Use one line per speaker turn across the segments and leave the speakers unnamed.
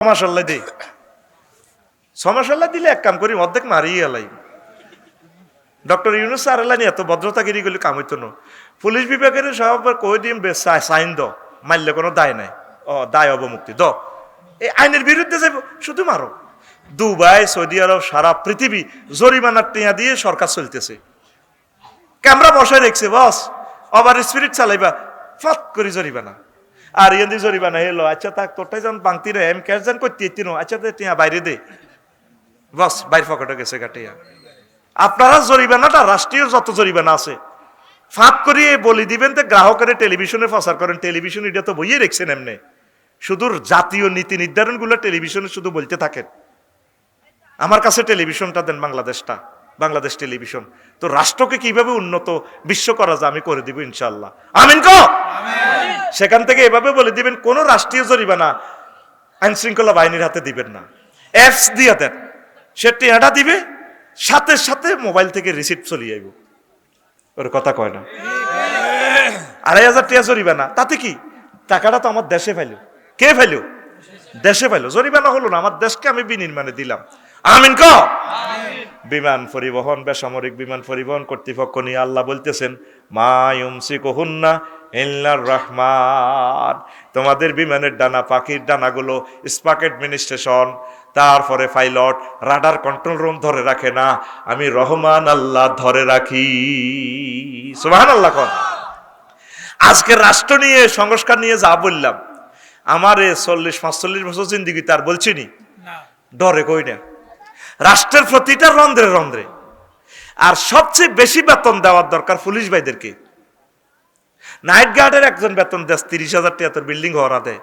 মাসাল্লাহ দে 6 মাস আল্লাহ দিলে এক কাম করি অর্ধেক মারিয়ে এলাই। ডক্টর ইউনুস স্যার এলানি এত ভদ্রতাগিরি গুলি কাম হইতো না। পুলিশ বিভাগের সব কই দিম সাইন দ, মারলে কোনো দায় নাই, দায় অবমুক্তি দ, এই আইনের বিরুদ্ধে যাইব শুধু মারো। দুবাই, সৌদি আরব, সারা পৃথিবী জরিমানার টিয়া দিয়ে সরকার চলতেছে। ক্যামেরা বসায় রেখছে, বস ওভার স্পিরিট চালাইবা ফট করে জরিমানা। আর ইয়ে জরিমানা এলো, আচ্ছা থাক তোরটাই যখন বাংতি রে আমি ক্যাশ যান করতে আচ্ছা টিয়া বাইরে দে, বস বাইর পকেটে গেছে গাটিয়া। আপনারা জরিমানাটা রাষ্ট্রীয় যত জরিমানা আছে ফাঁক করিয়ে বলি দিবেন তো গ্রাহকের টেলিভিশনে প্রচার করেন। টেলিভিশন এটা তো বইয়ে রেখছেন এমনি, শুধু জাতীয় নীতি নির্ধারণ গুলো টেলিভিশনে শুধু বলতে থাকেন। আমার কাছে টেলিভিশনটা দেন, বাংলাদেশটা, বাংলাদেশ টেলিভিশন। তো রাষ্ট্রকে কিভাবে উন্নত বিশ্ব করা যায় আমি করে দিব ইনশাল্লাহ, আমিন কো। সেখান থেকে এভাবে বলে দিবেন কোন রাষ্ট্রীয় জরিমানা আইন শৃঙ্খলা বাহিনীর হাতে দিবেন না, অ্যাপস দিয়ে দেন, সে টিয়াটা দিবে, সাথে সাথে মোবাইল থেকে রিসিপ্ট চলিয়ে আইব। ওর কথা কয় না, 2,500 টিয়া জরিমানা, তাতে কি টাকাটা তো আমার দেশে পাইল। কে পাইল? দেশে পাইল। জরিমানা হলো না, আমার দেশকে আমি বিনির্মাণে দিলাম, আমিন কো। বিমান পরিবহন, বেসামরিক বিমান পরিবহন কর্তৃপক্ষ নিয়ে আল্লাহ বলতেছেন মা ইউমসিকুহুন্না ইল্লার রহমান। তোমাদের বিমানের ডানা, পাখির ডানাগুলো স্পাক অ্যাডমিনিস্ট্রেশন, তারপরে পাইলট, রাডার কন্ট্রোল রুম ধরে রাখে না, আমি রহমান আল্লাহ ধরে রাখি। সুবহানাল্লাহ। আজকে রাষ্ট্র নিয়ে সংস্কার নিয়ে যা বললাম, আমার 40-45 বছর জিন্দিগি তার বলছিনি, ডরে কই না। রাষ্ট্রের প্রতিটা রন্ধ্রে রন্ধ্রে। আর সবচেয়ে বেশি বেতন দেওয়ার দরকার পুলিশ ভাইদেরকে। নাইট গার্ডের একজন বেতন দেয় 30,000 টাকা, তোর বিল্ডিং হওয়া দেয়,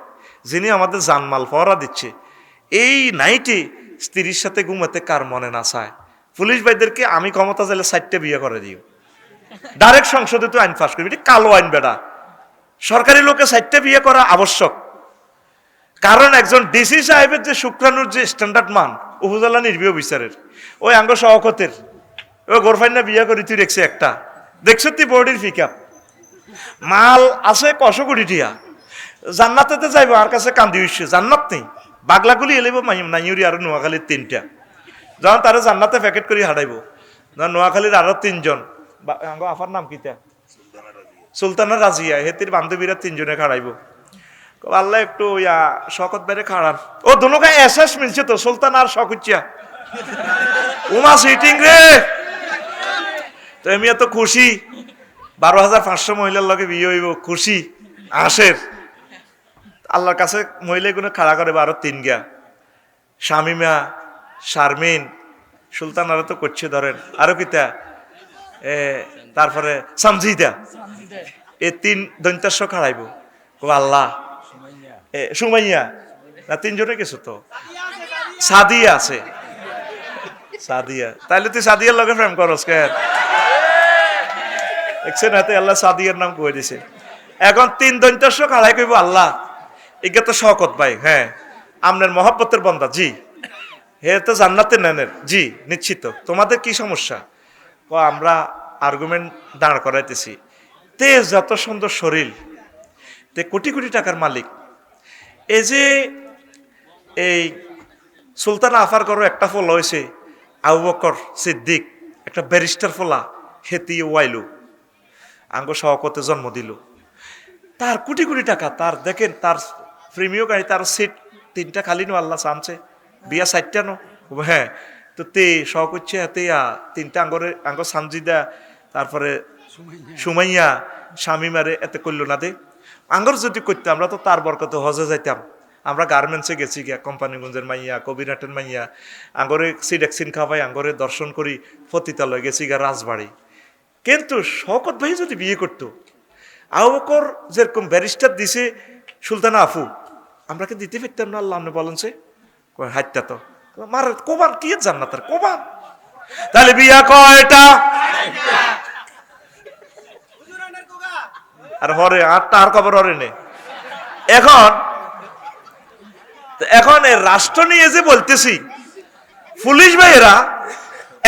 যিনি আমাদের জানমাল পহরা দিচ্ছে। এই নাইটে স্ত্রীর সাথে ঘুমাতে কার মনে না চায়? পুলিশ ভাইদেরকে আমি ক্ষমতা চাইলে 4টে বিয়ে করে দিও, ডাইরেক্ট সংসদে তো আইন পাস করবি, এটা কালো আইন বেটা। সরকারি লোকে 4টে বিয়ে করা আবশ্যক। কারণ একজন ডিসি সাহেবের যে শুক্রাণুর যে স্ট্যান্ডার্ড মান উপজেলা নির্বাহী অফিসারের, ওই আঙ্গ সহকতের ওই গোরফাইনা বিয়ে করি তুই রেখছে একটা, দেখছো তুই বডির ফিকাপ মাল আছে 100 কোটি টিয়া, জান্নাতেতে যাইব আর কাছে কান্দি উঠছে, জান্নাত নেই, বাগলাগুলি এলেব নাইউরি আর নোয়াখালীর 3টা, যখন তারা জান্নাতে প্যাকেট করে হাঁটাইব, নোয়াখালীর আরো 3জন, আঙ্গ আফার নাম কিতা সুলতানা রাজিয়া, হেতির বান্ধবীরা 3জনে খাড়াইব। আল্লাহ একটু শকত বেড়ে খাড়ান, ও দুনোকে এসএস মিলছে তো, সুলতান আর শকুচ্ছা উমা সিটিং রে। তো আমি এত খুশি, 12,500 মহিলার লগে বিয়ে হইব, খুশি আসের। আল্লাহর কাছে মহিলাগুলো খাড়া করে 3 গা, শামিমা, শারমিন, সুলতান আরো তো করছে ধরেন, আরো কিতা তারপরে সামজিদা, এই 3 দন্তাস্য খাড়াইব। আল্লাহ, সুমাইয়া না, 3জনে কিছু তো, সাদিয়া আছে, সাদিয়া, তাইলে তুই সাদিয়ার লগে প্রেম করস কেন? দেখছেন হাতে আল্লাহ সাদিয়ার নাম কয়ে দিছে। এখন 3 দন্তাস্য খাড়াই কইব আল্লাহ, একে তো শকত ভাই, হ্যাঁ আপনার মহব্বতের বন্দা, জি হে তো জান্নাতে নেনের, জি নিশ্চিত। তোমাদের কি সমস্যা? আমরা আর্গুমেন্ট দাঁড় করাইতেছি, তেজ যত সুন্দর শরীর, তে কোটি কোটি টাকার মালিক, এই যে এই সুলতানা আফার করো একটা ফল হয়েছে, আবু বকর সিদ্দিক একটা ব্যারিস্টার ফলা, হেতি ওয়াইলু আঙ্গ সহকতে জন্ম দিল, তার কোটি কোটি টাকা, তার দেখেন তার প্রেমীয় গাড়ি, তার সিট 3টা খালি নো, আল্লাহ চানছে বিয়া 4টা নো, হ্যাঁ তো তে শখ হচ্ছে হাতে 3টা আঙ্গরে, আঙ্গ সামজিদা, তারপরে সুমাইয়া, শামিমারে এতে করলো না দে। আঙ্গর যদি করতাম আমরা তো তার বরকত হজে যাইতাম। আমরা গার্মেন্টসে গেছি গিয়া, কোম্পানিগঞ্জের মাইয়া, কবিরহাটের মাইয়া, আঙ্গরে সিডেক্সিন খাওয়াই, আঙ্গরে দর্শন করি, পতিতালয় গেছি গিয়া, রাজবাড়ি। কিন্তু শওকত ভাই যদি বিয়ে করতো, আবু বকর যেরকম ব্যারিস্টার দিছে সুলতানা আফু, আমরা কি দিতে পারতাম না? আল্লাহ আপনি বলেন সে হাইতা তো মার কোবান কি জান্নাতের কোবান। তাহলে বিয়া কয়টা? আর হরে 8টা, আর খবর হরে নে। এখন রাষ্ট্র নিয়ে যে বলতেছি, পুলিশ ভাইয়েরা,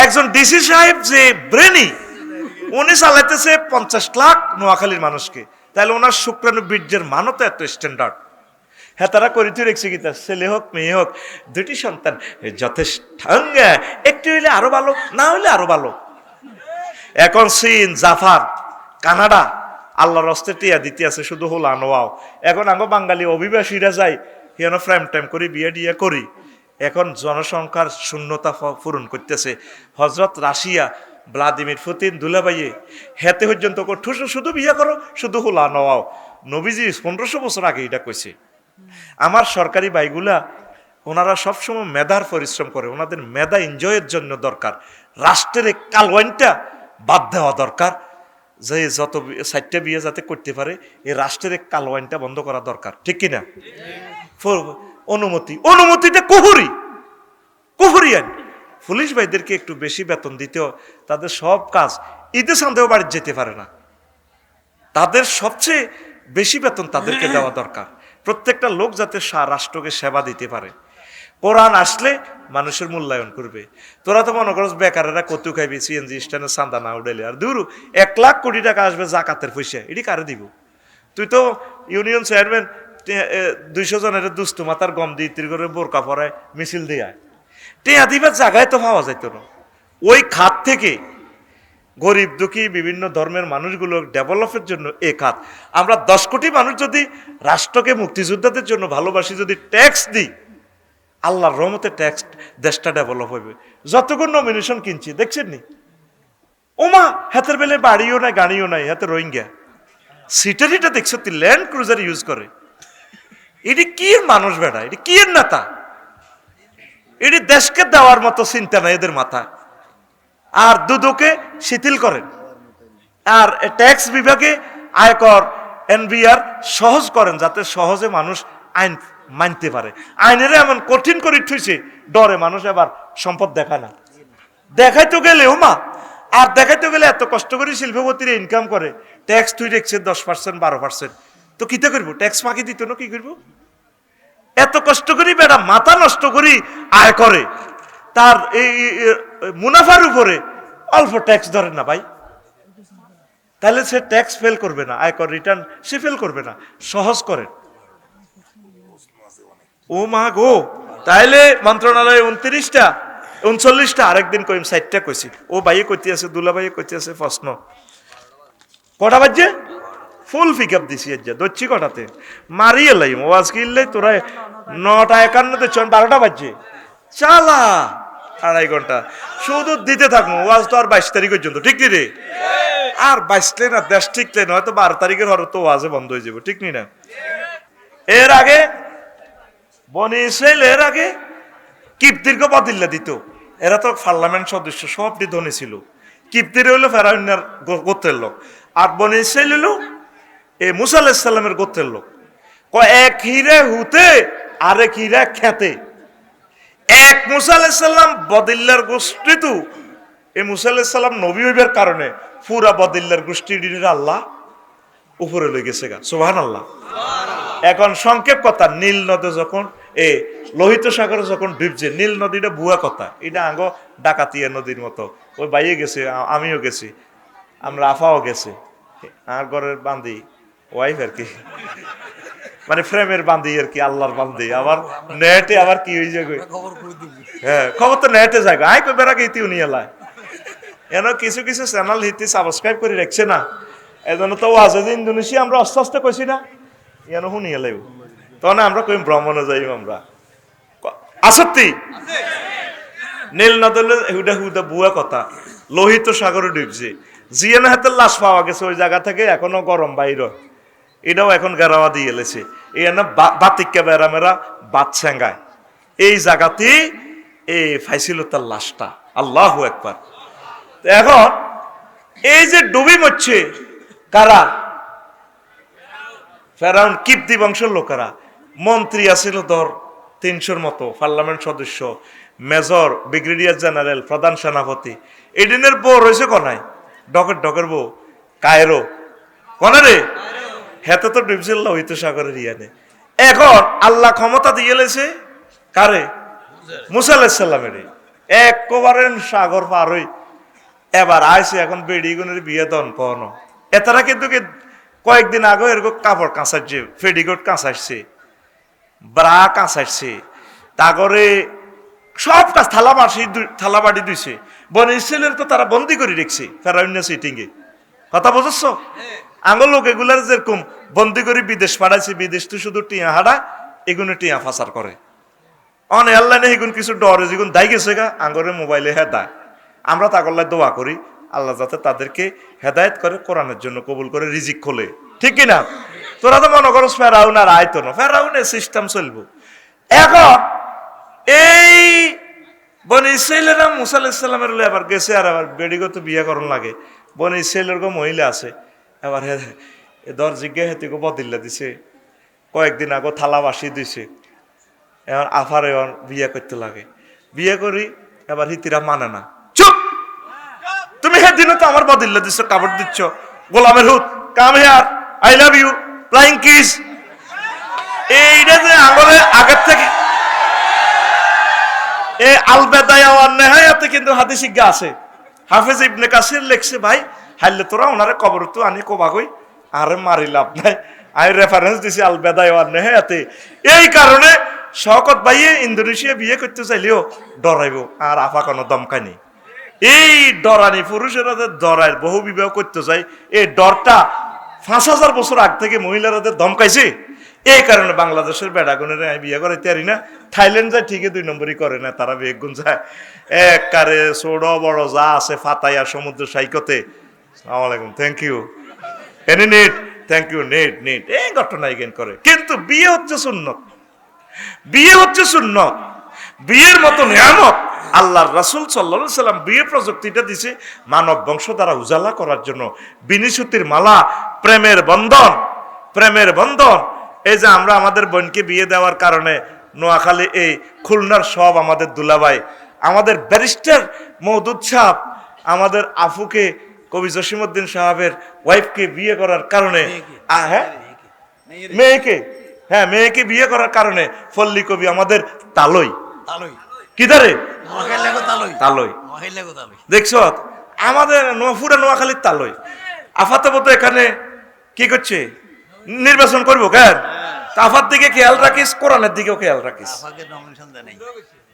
একজন ডিসি সাহেব যে ব্রেনি, উনি চালাইতেছে 50 লাখ নোয়াখালীর মানুষকে, তাহলে ওনার শুক্রাণু বীর্যের মানও তো এত স্ট্যান্ডার্ড। হ্যাঁ তারা করি তুই রেখছি কি তার ছেলে হোক মেয়ে হোক দুটি সন্তান যথেষ্ট, একটু হইলে আরো ভালো, না হইলে আরো ভালো। এখন চীন, জাপান, কানাডা আল্লাহর হস্তে টিয়া দিতে আছে শুধু হোলা নোয়াও। এখন আঙ্গ বাঙালি অভিবাসীরা যায় হেন ফ্রেম টাইম করি বিয়ে ডিয়া করি, এখন জনসংখ্যার শূন্যতা পূরণ করতেছে। হজরত রাশিয়া ভ্লাদিমির পুতিন দুলাভাইয়ে হেতে পর্যন্ত শুধু বিয়ে করো শুধু হোলা নোয়াও। নবীজি 1500 বছর আগে এটা কইছে। আমার সরকারি ভাইগুলা ওনারা সবসময় মেধার পরিশ্রম করে, ওনাদের মেধা এনজয়ের জন্য দরকার। রাষ্ট্রের কালওয়াইনটা বাদ দেওয়া দরকার, যে যত 60টা বিয়ে যাতে করতে পারে এই রাষ্ট্রের কালওয়াইনটা বন্ধ করা দরকার, ঠিক কিনা? অনুমতিটা কুহুরি আইন। পুলিশ ভাইদেরকে একটু বেশি বেতন দিতেও, তাদের সব কাজ ঈদে সন্দেহ বাড়ি যেতে পারে না, তাদের সবচেয়ে বেশি বেতন তাদেরকে দেওয়া দরকার। প্রত্যেকটা লোক যাতে রাষ্ট্রকে সেবা দিতে পারে। কোরআন আসলে মানুষের মূল্যায়ন করবে। তোরা তো মনে করস বেকারেরা কত খাইবি, সিএনজি স্ট্যান্ডে চান্দা না উঠাইলে, আর দূর 1 লাখ কোটি টাকা আসবে জাকাতের পয়সা, এটি কারে দিব? তুই তো ইউনিয়ন চেয়ারম্যান 200 জনের দুস্থ মাতার গম দিয়ে ইতির করে বোরকা পরায় মিছিল দিয়ে টেয়া দিবার জায়গায় তো পাওয়া যাইত না। ওই খাত থেকে গরিব দুঃখী বিভিন্ন ধর্মের মানুষগুলো ডেভেলপের জন্য এই খাত। আমরা 10 কোটি মানুষ যদি রাষ্ট্রকে মুক্তিযোদ্ধাদের জন্য ভালোবাসি, যদি ট্যাক্স দিই, আল্লাহর রহমতে ট্যাক্স দেশটা ডেভেলপ হইবে। যতক্ষণ নমিনেশন কিনছি দেখছেন নি, ওমা হাতের বেলে বাড়িও নাই গাড়িও নাই, হাতে রোহিঙ্গা সিটারিটা দেখছো তুই ল্যান্ড ক্রুজার ইউজ করে। এটি কি মানুষ বেড়া, এটি কি এর নেতা? এটি দেশকে দেওয়ার মতো চিন্তা নাই এদের মাথা। আর দুদকে শিথিল করেন, আর ট্যাক্স বিভাগে আয়কর এনবিআর সহজ করেন, যাতে সহজে মানুষ আইন মানতে পারে। আইনের এমন কঠিন করে ঠুইছে, ডরে মানুষ এবার সম্পদ দেখায় না। দেখাইতে গেলে ওমা, আর দেখাইতে গেলে এত কষ্ট করে শিল্পপতিরা ইনকাম করে, ট্যাক্স তুই রেখছে 10%, 12%, তো কিতে করবো? ট্যাক্স ফাঁকি দিত না, কি করবো? এত কষ্ট করি বেটা মাথা নষ্ট করি আয় করে, তার এই মুনাফার উপরে অল্প ট্যাক্স ধরে না ভাই, তাহলে সে ট্যাক্স ফেল করবে না, আয়কর রিটার্ন সে ফেল করবে না, সহজ করে। ও মা গো, তাইলে মন্ত্রণালয়ে 29টা 39টা, আরেকদিন কইম 60টা কইছি। ও ভাইয়ে কইতে আছে, দুলা ভাইয়ে কইতে আছে প্রশ্ন কটা বাজছে, ফুল পিক আপ দিছি দচ্ছি কটাতে মারিয়ে লাইম ওয়াজ কিনলে তোরা 9:51 12টা বাজছে, চালা 2.5 ঘন্টা শুধু দিতে থাকবো। ওয়াজ তো আর 22 তারিখ পর্যন্ত, ঠিক নি রে? আর বাঁচলে না, দেশ ঠিকলে না, হয়তো 12 তারিখের হরে তো ওয়াজে বন্ধ হয়ে যাবে, ঠিক নি না? এর আগে বনি ইসরাইল, এর আগে কিপ্তিরকে বাতিল্লা দিত। এরা তো পার্লামেন্ট সদস্য, সবটি ধনী ছিল। কিপ্তির হইলো ফেরাউনের গোত্রের লোক, আর বনি ইসরাইল হইলো মুসা আলাইহিস সালামের গোত্রের লোক। এক হিরে হুতে আরেক হিরে খেতে। এক মুসা আলাইহিস সালাম বদিল্লার গোষ্ঠী, তো এই মুসা আলাইহিস সালাম নবী হইবার কারণে পুরা বদিল্লার গোষ্ঠীর আল্লাহ উপরে লই গেছে গা, সুবহানাল্লাহ। এখন সংক্ষেপ কথা, নীল নদে যখন লোহিত সাগরে যখন ডুবছে, নীল নদীটা ভুয়া কথা, এটা আঙ্গ ডাকাতিয়া নদীর মতো। ওই বাইয়ে গেছে, আমিও গেছি, আমরা আফাও গেছে, আর ঘরের বান্দি ওয়াইফ আর কি, মানে ফ্রেমের বান্দি আর কি, আল্লাহর বান্দি। আবার নেটে আবার কি হয়ে যাবে, হ্যাঁ খবর তো নেটে যায়, আই কই বেড়া গেতি উনি এলায় এন কিছু কিছু চ্যানেল হিতি সাবস্ক্রাইব করে রাখছে না, এজন্য তো ওয়াজে যে ইন্দোনেশিয়া আমরা আস্তে আস্তে কইছি না, এন শুনি এলাইব, তখন আমরা কই ভ্রমণে যাই আমরা। আসত্তি নীল নদলে হুদা হুদা বুয়া কথা, লোহিত সাগরে ডুবছে, জিয়ান হাতের লাশ পাওয়া গেছে ওই জায়গা থেকে, এখনো গরম বাইর, এটাও এখন গেরাওয়া দিয়ে এলেছে। এই না বাতিকা বেড়ামেরা বাদসাঙ্গায় এই জায়গাতে ফাইছিল তার লাশটা, আল্লাহু আকবার। এখন এই যে ডুবি মরছে কারা? ফেরাউন কিপ্তি বংশের লোকেরা। মন্ত্রী আছিল ধর 300-র মতো, পার্লামেন্ট সদস্য, মেজর, ব্রিগেডিয়ার জেনারেল, প্রধান সেনাপতি। এদিনের বউ রয়েছে কনায়, ডকের বউ কায়রো, কনে রে? হেতে তো ডুবছিল হইতো সাগরের ইয়ানে। এখন আল্লাহ ক্ষমতা দিয়ে লেছে কারে? মুসা আলাইহিস সালামের। একবারে সাগর পার হই এবার আইসে, এখন বেডিগুনের বিয়ে দন কন। এতারা কিন্তু কয়েকদিন আগে এরকম কাপড় কাঁচাচ্ছে, ফেডিকোট কাঁচাচ্ছে। ব্রা কাঁচাইছে তাগরে সব কাজ থালাবাড়ি দিছে। বনে ইসরায়েলের তো তারা বন্দি করে রেখছে ফেরাউন সিটিংয়ে। কথা বুঝছ? আঙুল লোক এগুলার যেরকম বন্দি করে বিদেশ পাঠাইছে, বিদেশ তো শুধু টিয়া হাডা এগুলো টিয়া ফাঁসার করে অনে আল্লাহ নেই এগুন কিছু ডরে যেগুন দায় গেছে গা আঙ্গরে মোবাইলে হেদায়। আমরা তাগল্লায় দোয়া করি আল্লাহ যাতে তাদেরকে হেদায়েত করে, কোরআনের জন্য কবুল করে, রিজিক খোলে, ঠিক কিনা? তোরা তো মনে করো ফেরাউন আর আয়তো না, ফেরাউনের সিস্টেম চলবো। এখন এই বনি ইসরাইলেরা মুসা আলাইহিস সালামের এবার গেছে আর আবার বেডিগত বিয়ে করন লাগে। বনি ইসরাইলের গো মহিলা আছে, এবার দর জিজ্ঞে হেতিকে বদিল্লা দিছে, কয়েকদিন আগে থালা বাসি দিছে। এবার আফার এবার বিয়ে করতে লাগে, বিয়ে করি এবার হিতিরা মানে না। চুপ, তুমি সেদিনও তো আমার বদিল্লা দিচ্ছ, কাপড় দিচ্ছ, গোলামের হুত come here, I love you, flying kiss. এইটা যে আঙুলে আগের থেকে এই আলবেদায়া ওয়ান নেহায়াতে কিন্তু হাদিস শিক্ষা আছে। হাফেজ ইবনে কাসির লেখছে, ভাই হাইলে তোরা ওনারে কবর তো আনি কোবা কই আরে মারি লাভ নাই, আমি রেফারেন্স দিছি আলবেদায়া ওয়ান নেহায়াতে। এই কারণে শওকত ভাইয়ে ইন্দোনেশিয়া বিয়ে করতে চাইলেও ডরাইব আর আফা কোনো দমকানি। এই ডরানি পুরুষেরা ডরায় বহু বিবাহ করতে চাই, এই ডরটা ৫,০০০ বছর আগ থেকে মহিলারা দমকাইছে। এই কারণে বাংলাদেশের বেড়াগুনের বিয়ে করাইতে পারি না। থাইল্যান্ড যায় ঠিকই ২ নম্বরই করে না, তারা বেগুন যায় একবারে ছোট বড় যা আছে ফাতাইয়া সমুদ্র সাইকতে। আসসালামু আলাইকুম, থ্যাংক ইউ, এনি নেট, থ্যাংক ইউ, নেট নেট, এই ঘটনা জ্ঞান করে। কিন্তু বিয়ে হচ্ছে সুন্নত, বিয়ে হচ্ছে সুন্নত। বিয়ের মতো নিয়ামত আল্লাহর রাসূল সাল্লাল্লাহু আলাইহি সাল্লাম বিয়ে প্রযুক্তিটা দিছে মানব বংশ দ্বারা উজালা করার জন্য। বিনিশুতির মালা, প্রেমের বন্ধন, প্রেমের বন্ধন। এই যে আমরা আমাদের বোনকে বিয়ে দেওয়ার কারণে নোয়াখালী এই খুলনার সব আমাদের দুলাভাই, আমাদের ব্যারিস্টার মওদুদ সাহেব আমাদের আফুকে কবি জসিমউদ্দিন সাহেবের ওয়াইফকে বিয়ে করার কারণে, হ্যাঁ মেয়েকে, হ্যাঁ মেয়েকে বিয়ে করার কারণে ফল্লি কবি আমাদের তালই কিদারে তালই দেখছ আমাদের পুরা নোয়াখালীর তালই। আফাতবত এখানে কি করছে নির্বাচন করবো কেন? আফার দিকে খেয়াল রাখিস, কোরআনের দিকেও খেয়াল রাখিস।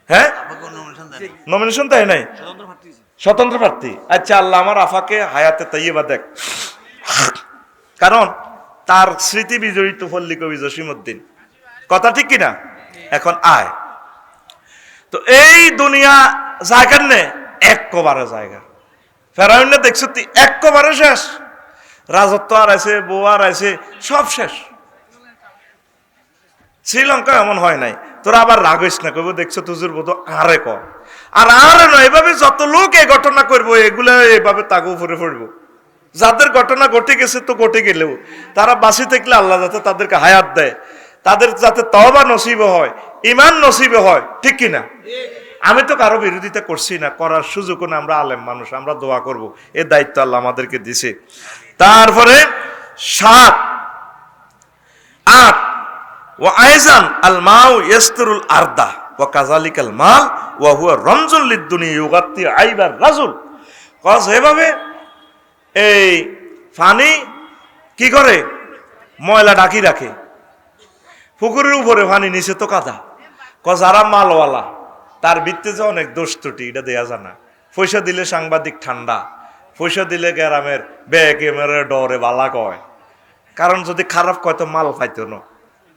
হ্যাঁ নমিনেশন দেয় নাই, স্বতন্ত্র প্রার্থী। আচ্ছা আল্লাহ আমার আফাকে হায়াতে তাইয়্যিবা দেখ, কারণ তার স্মৃতি বিজড়িত ফল্লি কবি জসিমউদ্দিন। কথা ঠিক কিনা? এখন আয় তো এই দুনিয়া জায়গার নে একবারে জায়গা ফেরাউন দেখছো তুই একবারে শেষ, রাজত্ব আর আছে, বউ আর আছে, সব শেষ। শ্রীলঙ্কা এমন হয় নাই। তোরা আবার রাগ হইস না, কইব দেখছো তুজুর বোধ আরে ক আর আরে নয়, এভাবে যত লোক এই ঘটনা করবো এগুলা এভাবে তাকে উপরে পড়বো। যাদের ঘটনা ঘটে গেছে তো ঘটে গেলেও তারা বাঁচি থাকলে আল্লাহ যাতে তাদেরকে হায়াত দেয়, তাদের যাতে তওবা নসিবে হয়, ঈমান নসিবে হয়, ঠিক কিনা? আমি তো কারো বিরোধিতা করছি না, করার সুযোগ না, আমরা আলেম মানুষ, আমরা দোয়া করব, এর দায়িত্ব আল্লাহ আমাদেরকে দিছে। তারপরে ৭ ৮ ওয়া আইজান আল মাউ ইয়াসতুরুল আরদা ওয়া কাযালিকাল মাল ওয়া হুয়া রামজুল লিদ-দুনিয়া ইউগাত্তি আইবার রাজুল। কজ এভাবে এই পানি কি করে ময়লা ঢাকি রাখে, পুকুরের উপরে পানি, নিচে তো কাদা। যারা মালওয়ালা তার ভিত্তি যে অনেক দোষ ত্রুটি এটা দেয়া জানা। পয়সা দিলে সাংবাদিক ঠান্ডা, পয়সা দিলে গ্রামের বেকেমেরে ডরে বালা কয়, কারণ যদি খারাপ কয় তো মাল পাইতো না,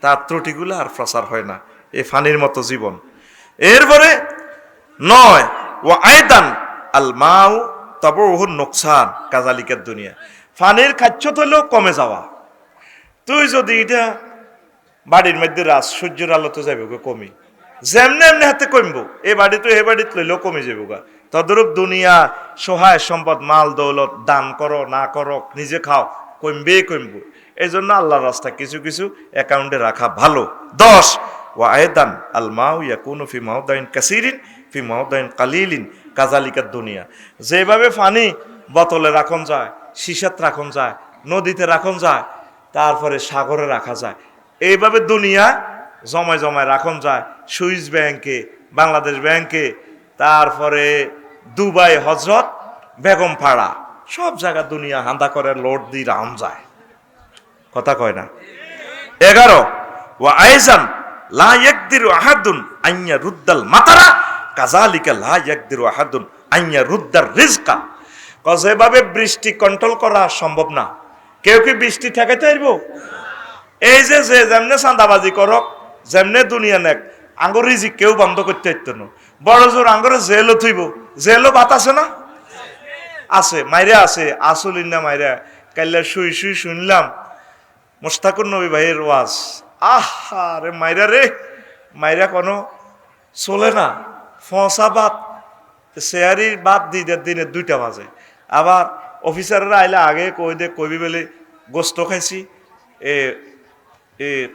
তার ত্রুটিগুলো আর প্রচার হয় না। এই ফানির মতো জীবন। এরপরে ৯ ও আয়দান আল মাউ তাবুহু নোকসান কাযালিকাদ দুনিয়া। ফানির খাচ্ছ হলেও কমে যাওয়া। তুই যদি এটা বাড়ির মধ্যে রাস সূর্যের আলো তো যাবে কমি, যেমনি এমনি হাতে কমবো, এ বাড়ি তো এ বাড়িতে লইলেও কমে যাবো গা। তদরূপ দুনিয়া সহায় সম্পদ, মাল দৌলত দান করো না করো, নিজে খাও, কমবে কমবো। এই জন্য আল্লাহর রাস্তা কিছু কিছু অ্যাকাউন্টে রাখা ভালো। ১০ ওয়া আয়দান আল মাউ ইয়াকুনু ফি মাওদাইন কাসীরিন ফি মাওদাইন কালিলিন কাযালিকাদ দুনিয়া। যেভাবে পানি বোতলে রাখন যায়, সিসাত রাখন যায়, নদীতে রাখন যায়, তারপরে সাগরে রাখা যায়, এইভাবে দুনিয়া জমায় জমায় রাখন যায়। সুইস ব্যাংকে, বাংলাদেশ ব্যাংকে, তারপরে দুবাই, হজরত, বেগম পাড়া, সব জায়গা দুনিয়া হান্দা করে লোড দিয়ে রাম যায়। কথা কয় না। ১১ ওয়া আইজান লা ইয়াকদিরু আহাদুন আইয়া রুদ্দাল মাতারা কাযালিকা লা ইয়াকদিরু আহাদুন আইয়া রুদ্দার রিজকা। যেভাবে বৃষ্টি কন্ট্রোল করা সম্ভব না, কেউ কি বৃষ্টি ঠেকাইতে পারব? এই যে যেমনে চাঁদাবাজি করক, যেমনে দুনিয়া নেক, আঙ্গুর রিজিক কেউ বন্ধ করতে পারত না। বড় জোর আঙ্গুরে জেলও থইব, জেলও বাত আছে না? আছে, মাইরা আছে, আসলিন না মাইরা। কাইলা শুই শুই শুনলাম মোস্তাকুর নবী ভাইয়ের ওয়াজ। আহা রে মাইরা রে, মাইরা কোনো চলে না। ফসা বাত শেয়ারির বাদ দিনে 2টা বাজে। আবার অফিসাররা আইলে আগে কইবি বলে গোস্ত খাইছি,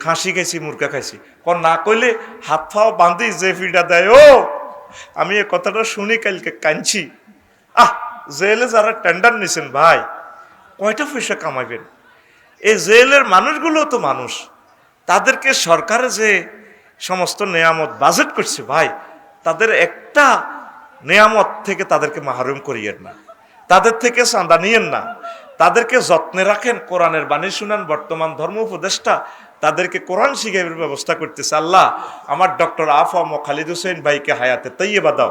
খাসি খাইছি, মুরগা খাইছি। না কইলে হাত ফাও বান্ধি যে ফিটা দেয়। ও আমি এ কথাটা শুনি কালকে কাঁদছি। জেলে যারা টেন্ডার নিছেন ভাই, কয়টা পয়সা কামাইবেন? এই জেলের মানুষগুলো তো মানুষ, তাদেরকে সরকারে যে সমস্ত নেয়ামত বাজেট করছে ভাই, তাদের একটা নেয়ামত থেকে তাদেরকে মাহরুম করিয়েন না, তাদের থেকে চাঁদা নিয়েন না, তাদেরকে যত্নে রাখেন, কোরআনের বাণী শুনান। বর্তমান ধর্ম উপদেষ্টা তাদেরকে কোরআন শিখানোর ব্যবস্থা করতেছে। আল্লাহ আমার ডক্টর আফম ও খালিদ হোসেন ভাইকে হায়াতে তাইয়্যিবা দাও,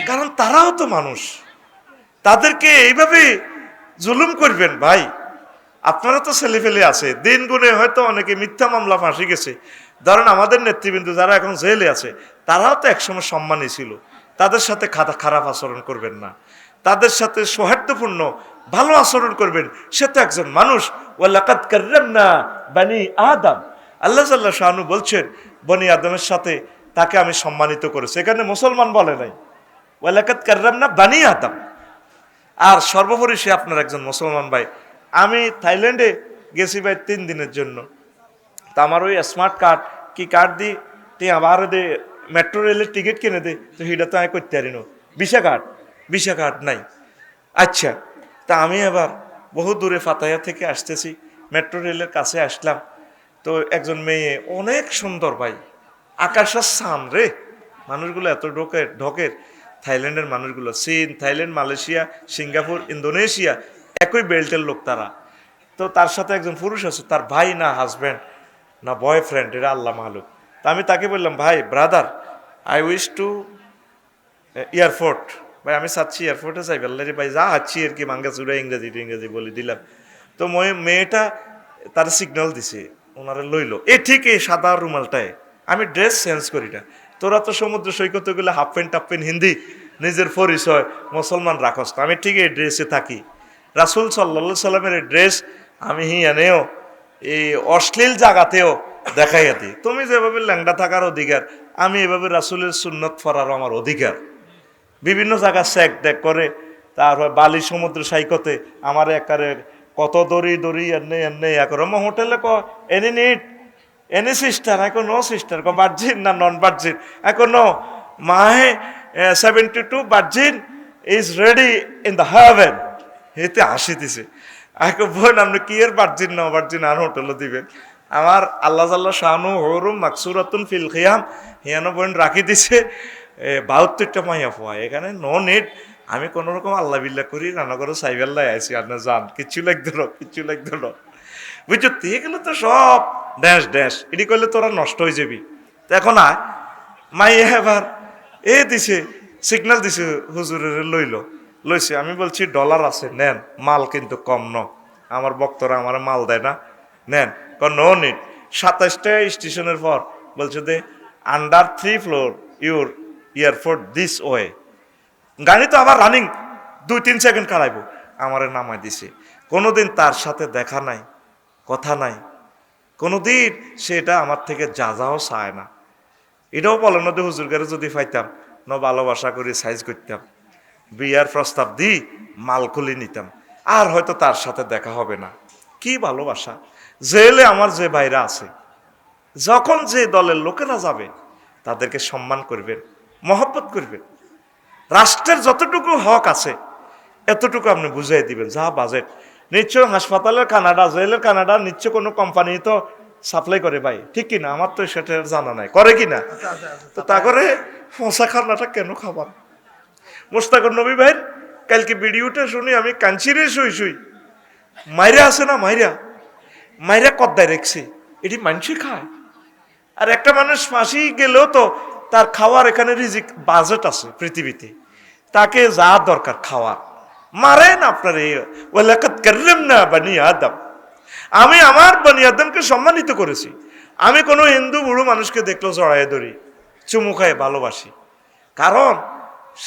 কারণ তারাও তো মানুষ। তাদেরকে এইভাবে জুলুম করবেন ভাই? আপনারা তো ছেলে ফেলে আছে, দিন গুণে হয়তো অনেকে মিথ্যা মামলা ফাঁসি গেছে। ধরেন আমাদের নেতৃবৃন্দ যারা এখন জেলে আছে, তারাও তো একসময় সম্মানী ছিল। তাদের সাথে খারাপ আচরণ করবেন না, তাদের সাথে সৌহার্দ্যপূর্ণ ভালো আচরণ করবেন। সে তো একজন মানুষ। ওয়ালাকাদ কাররামনা বানি আদম, আল্লাহ জাল্লা শানু বলছেন বনি আদমের সাথে তাকে আমি সম্মানিত করেছি। এখানে মুসলমান বলে নাই, ওয়ালাকাদ কাররামনা বানি আদম। আর সর্বোপরি সে আপনার একজন মুসলমান ভাই। আমি থাইল্যান্ডে গেছি ভাই 3 দিনের জন্য। তা আমার ওই স্মার্ট কার্ড কি কার্ড দিই তুই আবার দে, মেট্রো রেলের টিকিট কিনে দে, তো সেটা তো আমি করতে পারি না। ভিসা কার্ড নাই। আচ্ছা, তা আমি আবার বহু দূরে ফাতায়া থেকে আসতেছি, মেট্রো রেলের কাছে আসলাম। তো একজন মেয়ে অনেক সুন্দর ভাই, আকাশের সান রে, মানুষগুলো এত ঢোকের থাইল্যান্ডের মানুষগুলো, চীন, থাইল্যান্ড, মালয়েশিয়া, সিঙ্গাপুর, ইন্দোনেশিয়া, একই বেল্টের লোক তারা। তো তার সাথে একজন পুরুষ আছে, তার ভাই না হাজব্যান্ড না বয়ফ্রেন্ড, এটা আল্লাহ মালুক। তা আমি তাকে বললাম, ভাই brother, I wish to airport, ভাই আমি চাচ্ছি এয়ারপোর্টে যাই। বললে রে ভাই যা হাচ্ছি আর কি, মাঙ্গা চুরা ইংরেজি বলে দিলাম। তো মেয়েটা তার সিগন্যাল দিছে, ওনারা লইলো। ঠিক এই সাদা রুমালটায় আমি ড্রেস চেঞ্জ করি না। তোরা তো সমুদ্র সৈকতে গেলে half pant tough pant Hindi নিজের পরিচয় মুসলমান রাখস, আমি ঠিক এই ড্রেসে থাকি। রাসূল সাল্লাল্লাহু সাল্লামের এই ড্রেস আমি হিয়ানেও এই অশ্লীল জায়গাতেও দেখাইয়া দিই। তুমি যেভাবে ল্যাংড়া থাকার অধিকার, আমি এভাবে রাসূলের সুন্নত পড়ারও আমার অধিকার। বিভিন্ন জায়গায় স্যাক ট্যাক করে, তারপর বালি সমুদ্র সৈকতে আমার একারে কত দড়ি এনে একর হোটেলে এনি নিট এনি সিস্টার, এখন নো সিস্টার, ভার্জিন না নন ভার্জিন, এখন মাহে 72 virgin is ready in the haven. এতে হাসি দিছে। এখন বোন আপনি কি এর ভার্জিন না ভার্জিন আর হোটেলও দিবেন? আমার আল্লাহ জাল্লা শানু হরুম মাকসুরাতুন ফিল খিয়াম, হিয়ানো বোন রাখি দিছে 72টা মাইয়া ফোয়া। এখানে নো নেট, আমি কোনো রকম আল্লাহ বিল্লাহ করি, রান্না করে সাইবেল্লাহ আইসি, আপনার যান কিচ্ছু লাগতো না বুঝছো। এগুলো তো সব ড্যাশ এটি করলে তোরা নষ্ট হয়ে যাবি। তো এখন মাইয়া এবার দিছে সিগন্যাল দিছে, হুজুরের লইছে। আমি বলছি ডলার আছে নেন, মাল কিন্তু কম আমার বক্তরা আমার মাল দেয় না, নেন। No NEET. 27টা স্টেশনের পর বলছে they under 3 floor your airport this way. গাড়ি তো আবার রানিং 2-3 সেকেন্ড কাড়াইবো, আমারে নামাই দিছে। কোনোদিন তার সাথে দেখা নাই, কথা নাই, কোনোদিন সেটা আমার থেকে যাও চায় না। এটাও বলে না যে হুজুর গারে যদি পাইতাম ভালোবাসা করে সাইজ করতাম, বিয়ার প্রস্তাব দিই মাল খুলি নিতাম, আর হয়তো তার সাথে দেখা হবে না। কি ভালোবাসা! জেলে আমার যে ভাইরা আছে, যখন যে দলের লোকেরা যাবে তাদেরকে সম্মান করবেন, মহব্বত করবেন। রাষ্ট্রের যতটুকু হক আছে এতটুকু আপনি বুঝাই দিবেন। যা বাজেট নিশ্চয় হাসপাতালের কানাডা, জেলের কানাডা নিশ্চয় কোনো কোম্পানি তো সাপ্লাই করে ভাই, ঠিক কিনা? আমার তো সেটা জানা নাই, করে কিনা? তো তা করে ফসা খানাটা কেন খাবার? মোস্তাকুর নবী ভাইয়ের কালকে ভিডিওটা শুনি আমি কাঞ্চি রে শুই মাইরা আছে না, মাইরা কদ্দায় রেখছে, এটি মানুষই খায়। আর একটা মানুষ ফাঁসি গেলেও তো তার খাওয়ার এখানে রিজিক বাজেট আছে পৃথিবীতে, তাকে যা দরকার খাওয়ার মারেন আপনার এই ওয়ালাকাদ কাররামনা বানি আদম। আমি আমার বনি আদমকে সম্মানিত করেছি। আমি কোনো হিন্দু বুড়ো মানুষকে দেখলেও জড়াইয়ে ধরি, চুমু খায় ভালোবাসি, কারণ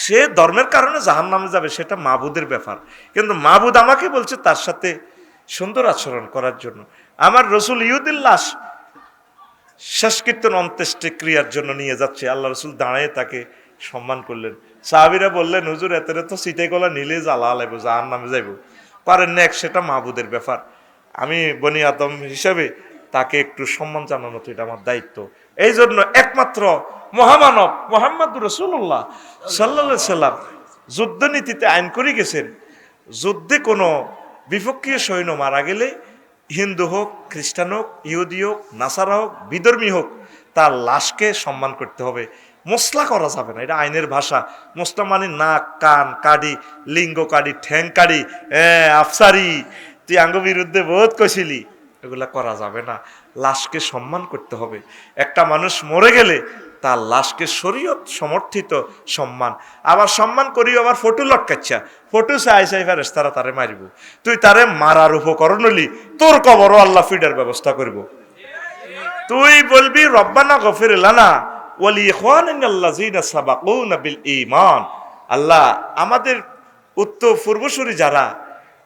সে ধর্মের কারণে জাহান্নামে যাবে, সেটা মাবুদের ব্যাপার। কিন্তু মাবুদ আমাকে বলছে তার সাথে সুন্দর আচরণ করার জন্য। আমার রসুল ইহুদির লাশ শেষ কীর্তন অন্ত্যেষ্টি ক্রিয়ার জন্য নিয়ে যাচ্ছে, আল্লাহ রসুল দাঁড়িয়ে তাকে সম্মান করলেন। সাহাবীরা বললেন, হুজুর এতে তো সিটে গলা নিলে জ্বালা লাগবো, জাহান্নামে যাইব, পারেন না, সেটা মাবুদের ব্যাপার। আমি বনি আদম হিসাবে তাকে একটু সম্মান জানানো তো এটা আমার দায়িত্ব। এই জন্য একমাত্র মহামানব মুহাম্মদুর রাসূলুল্লাহ সাল্লাল্লাহু আলাইহি সাল্লাম যুদ্ধনীতিতে আইন করে গেছেন, যুদ্ধে কোনো বিপক্ষীয় সৈন্য মারা গেলে হিন্দু হোক, খ্রিস্টান হোক, ইহুদি হোক, নাসারা হোক, বিধর্মী হোক, তার লাশকে সম্মান করতে হবে, মশলা করা যাবে না। এটা আইনের ভাষা। মশলা মানে নাক, কান কাড়ি, লিঙ্গ কাড়ি, ঠ্যাং কাড়ি, আফসারি, তুই আঙ্গ বিরুদ্ধে বোধ কইছিলি, এগুলা করা যাবে না। লাশকে সম্মান করতে হবে। একটা মানুষ মরে গেলে তার লাশকে শরীয়ত সমর্থিত সম্মান। আবার সম্মান করি আবার ফটো লটকাচ্ছা, ফটো চাই চাই ফেরেশতারা তারে মারিব, তুই তারে মারার উপকরণ হলি, তোর কবরও আল্লাহ ফিডার ব্যবস্থা করব। তুই বলবি রব্বানা গফির লানা ওয়া লিইখওয়ানিনাল্লাযিনা সাবাকুনা বিল ঈমান। আল্লাহ আমাদের উত্তর পূর্বসূরি যারা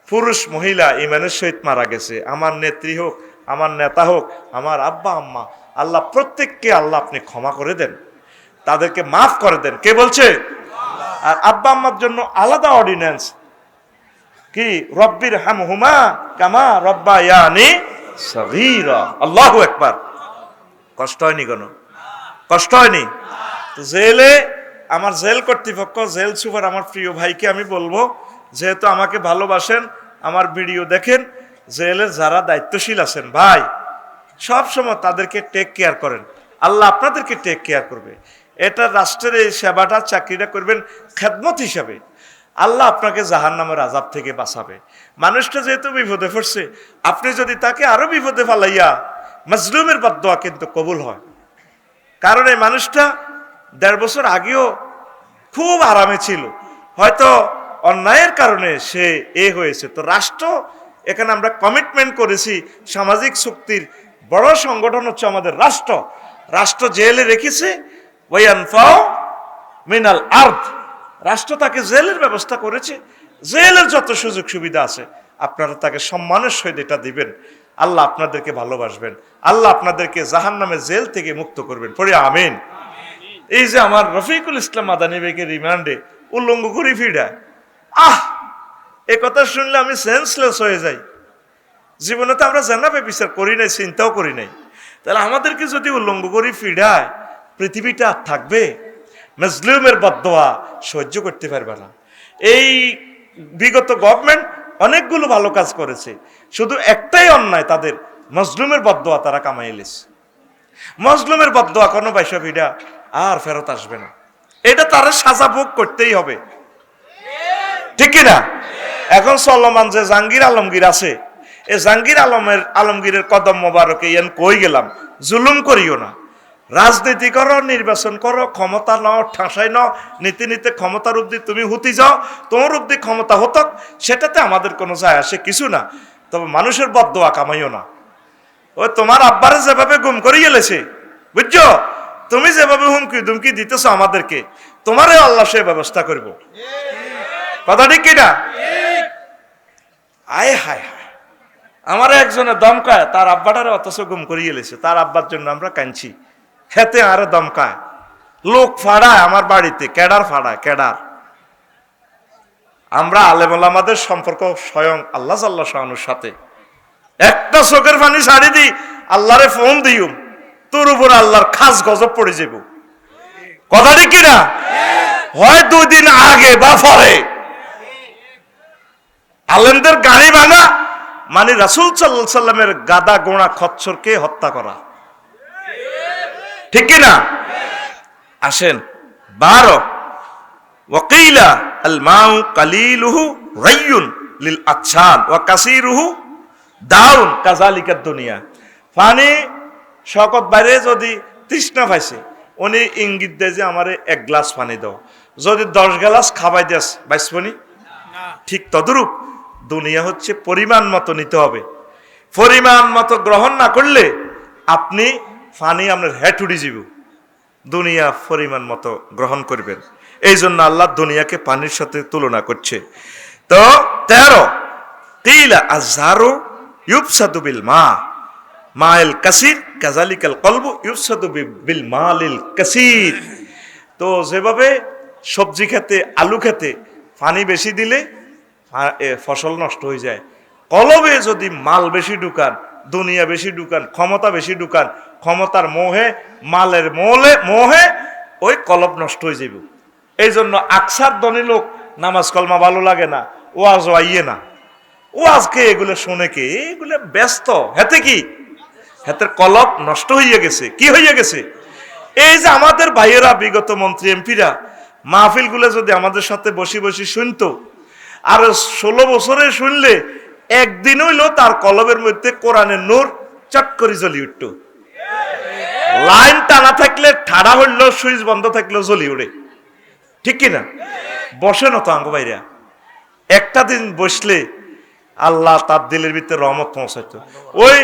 পুরুষ মহিলা ঈমানের সহিত মারা গেছে, আমার নেত্রী হোক, আমার নেতা হোক, আমার আব্বা আম্মা, আল্লাহ প্রত্যেককে আল্লাহ আপনি ক্ষমা করে দেন, তাদেরকে মাফ করে দেন। কে বলছে? আর আব্বা আম্মার জন্য আলাদা অর্ডিন্যান্স কি, রব্বির হামহুমা কামা রব্বায়ানি সগীরা। আল্লাহু আকবার। কষ্ট হয়নি? কোনো কষ্ট হয়নি? জেলে আমার জেল কর্তৃপক্ষ, জেল সুপার, আমার প্রিয় ভাইকে আমি বলবো, যেহেতু আমাকে ভালোবাসেন, আমার ভিডিও দেখেন, জেলের যারা দায়িত্বশীল আছেন ভাই, সব সময় তাদেরকে টেক কেয়ার করেন, আল্লাহ আপনাদেরকে টেক কেয়ার করবে। এটা রাষ্ট্রের এই সেবাটা, চাকরিটা করবেন খেদমত হিসাবে, আল্লাহ আপনাকে জাহান্নামের আযাব থেকে বাঁচাবে। মানুষটা যেহেতু বিপদে পড়ছে, আপনি যদি তাকে আরো বিপদে ফালাইয়া, মাজলুমের বদদোয়া কিন্তু কবুল হয়। কারণ এই মানুষটা 1.5 বছর আগেও খুব আরামে ছিল, হয়তো অন্যায়ের কারণে সে হয়েছে। তো রাষ্ট্র, এখানে আমরা কমিটমেন্ট করেছি, সামাজিক শক্তির বড় সংগঠন হচ্ছে আমাদের রাষ্ট্র। রাষ্ট্র জেলে রেখেছে, ওয়ায়ানফাউ মিনাল আরদ, রাষ্ট্র তাকে জেলের ব্যবস্থা করেছে। জেলের যত সুযোগ সুবিধা আছে আপনারা তাকে সম্মানের সহিত এটা দিবেন। আল্লাহ আপনাদেরকে ভালোবাসবেন, আল্লাহ আপনাদেরকে জাহান্নামের জেল থেকে মুক্ত করবেন। পড়ি আমিন। এই যে আমার রফিকুল ইসলাম মাদানী বেগের রিমান্ডে উল্লঙ্ঘ করি ফিডা, এ কথা শুনলে আমি সেন্সলেস হয়ে যাই। জীবনে তো আমরা জানাবে বিচার করি নাই, চিন্তাও করি নাই, তাহলে আমাদেরকে যদি উল্লঙ্ঘ করি ফিডায়, পৃথিবীটা থাকবে? মাজলুমের বদদোয়া সহ্য করতে পারবে না। এই বিগত গভর্নমেন্ট অনেকগুলো ভালো কাজ করেছে, শুধু একটাই অন্যায়, তাদের মাজলুমের বদদোয়া তারা কামাইলেছে। মাজলুমের বদদোয়া কোনো বাইশা ফিডা আর ফেরত আসবে না, এটা তারা সাজা ভোগ করতেই হবে, ঠিক কিনা? এখন চলমান যে জাহাঙ্গীর আলমগীর আছে, এই জাহাঙ্গীর আলমগীরের কদম মোবারকে ইয়ান কই গেলাম, জুলুম করিও না, রাজনীতি করো, নির্বাচন করো, ক্ষমতা নাও, ঠাসাই নাও, নীতি নীতি ক্ষমতার অবধি তুমি হুতি যাও, তোমার অবধি ক্ষমতা হতক, সেটাতে আমাদের কোনো যায় আসে কিছু না। তবে মানুষের বদদোয়া কামাইও না। ওই তোমার আব্বারে যেভাবে গুম করে গেলেছে, বুঝছো, তুমি যেভাবে হুমকি দুমকি দিতেছো আমাদেরকে, তোমারও আল্লাহ সে ব্যবস্থা করবো। কথা ঠিক কিনা? আয় হায় হায়, আমার একজনে দমকায় তার আব্বাটারে অথচ গুম করে গেলেছে, তার আব্বার জন্য আমরা কাঁদছি, খেতে আরো দমকায়, লোক ফাড়ায় আমার বাড়িতে, ক্যাডার ফাড়ায়, ক্যাডার। আমরা আলেম ওলামাদের সম্পর্ক স্বয়ং আল্লাহ জাল্লা শাআনুর সাথে, একটা চোখের পানি ছাড়ি দি, আল্লাহরে ফোন দিও, তোর উপর আল্লাহর খাস গজব পড়ে যাব। কথা ঠিক কিনা? হয় 2 দিন আগে বা পরে। আলেমদের গাড়ি ভাঙা মানে রাসূল সাল্লাল্লাহু আলাইহি সাল্লামের গাদা গোড়া খচ্চরকে হত্যা করা, ঠিক কিনা? আসেন 12 ওয়াকিলা আল মাউ কালিলুহু রাইয়ুন লিল আতশান ওয়া কাসীরুহু দাউন কাযালিকা দুনিয়া। পানি শকত বাইরে যদি তৃষ্ণা পাইছে, উনি ইঙ্গিত দেয় যে আমারে 1 গ্লাস পানি দাও, যদি 10 গ্লাস খাবাই দেস বাইসবনি। ঠিক তদ্রূপ দুনিয়া হচ্ছে পরিমাণ মতো নিতে হবে, পরিমাণ মতো গ্রহণ না করলে আপনি পানি আপনার হেঁট উড়ি যাব। দুনিয়া পরিমাণ মতো গ্রহণ করবেন, এই জন্য আল্লাহ দুনিয়াকে পানির সাথে তুলনা করছে। তো 13 কিলা আযহারু ইউফসাদু বিল মা মাইল কাসির কাযালিকাল কলবু ইউফসাদু বিল মালিল কাসির। তো যেভাবে সবজি খেতে, আলু খেতে পানি বেশি দিলে ফসল নষ্ট হয়ে যায়, কলবে যদি মাল বেশি ঢুকান, দুনিয়া বেশি ঢুকান, ক্ষমতা বেশি ঢুকান, ক্ষমতার মোহে, মালের মোহে ওই কলব নষ্ট হয়ে যাবে। এই জন্য আকসার ধনী লোক নামাজ কলমা ভালো লাগে না, ওয়াজ আইয়ে না, ওয়াজকে এগুলো শোনে কে, এগুলো ব্যস্ত, হেতে কি হেতের কলব নষ্ট হইয়া গেছে। কি হইয়া গেছে? এই যে আমাদের ভাইয়েরা, বিগত মন্ত্রী এমপিরা মাহফিল গুলো যদি আমাদের সাথে বসি বসি শুনতো, আর 16 বছরে শুনলে একদিন হইলো তার কলবের মধ্যে কোরআনের নূর চট করে জ্বলি উঠত। লাইন টানা থাকলে ঠাড়া হইলো, সুইচ বন্ধ থাকলেও জ্বলি উঠে। ঠিক কিনা? বসে না তো আঙ্গ ভাইরা, একটা দিন বসলে আল্লাহ তার দিলের ভিতরে রহমত পৌঁছাইতো। ওই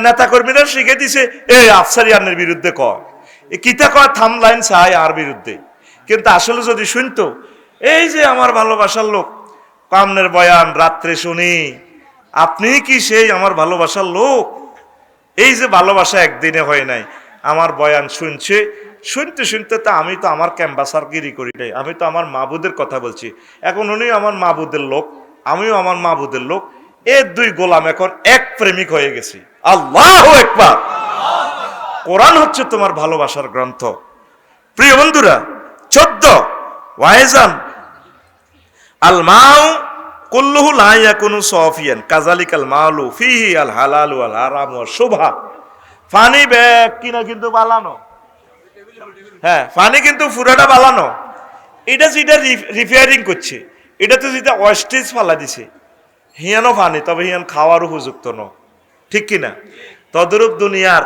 নেতা কর্মীরা শিখে দিছে এই আফসারিয়ানের বিরুদ্ধে কয়, কিতা কয় থাম লাইন চাই আর বিরুদ্ধে। কিন্তু আসলে যদি শুনতো, এই যে আমার ভালোবাসার লোক, কামনের বয়ান রাত্রে শুনি, আপনি কি সেই আমার ভালোবাসার লোক? এই যে ভালোবাসা একদিনে হয় নাই, আমার বয়ান শুনছে, শুনতে শুনতে তা আমি তো আমার ক্যাম্বাসার গিরি করি নাই, আমি তো আমার মাবুদের কথা বলছি। এখন উনি আমার মাবুদের লোক, আমিও আমার মাবুদের লোক, এ 2 গোলাম এখন এক প্রেমিক হয়ে গেছি। আল্লাহু আকবার। কোরআন হচ্ছে তোমার ভালোবাসার গ্রন্থ। প্রিয় বন্ধুরা, 14 ওয়াইজান আল মাউ কুল্লুহু লা ইয়াকুনু সাফিয়ান কাযালিকাল মালু ফিহি আল হালালু ওয়াল হারামু ওয়াশ শুবহা। পানি ব্যাগ কিনা কিন্তু বালানো, হ্যাঁ পানি কিন্তু পুরাটা বালানো। এটা যেটা রিপেয়ারিং করছে, এটা তো যেটা ওয়েস্টেজ ফালা দিছে, হিয়ানো পানি, তবে হিয়ান খাওয়ার উপযুক্ত ন। ঠিক কিনা? তদরূপ দুনিয়ার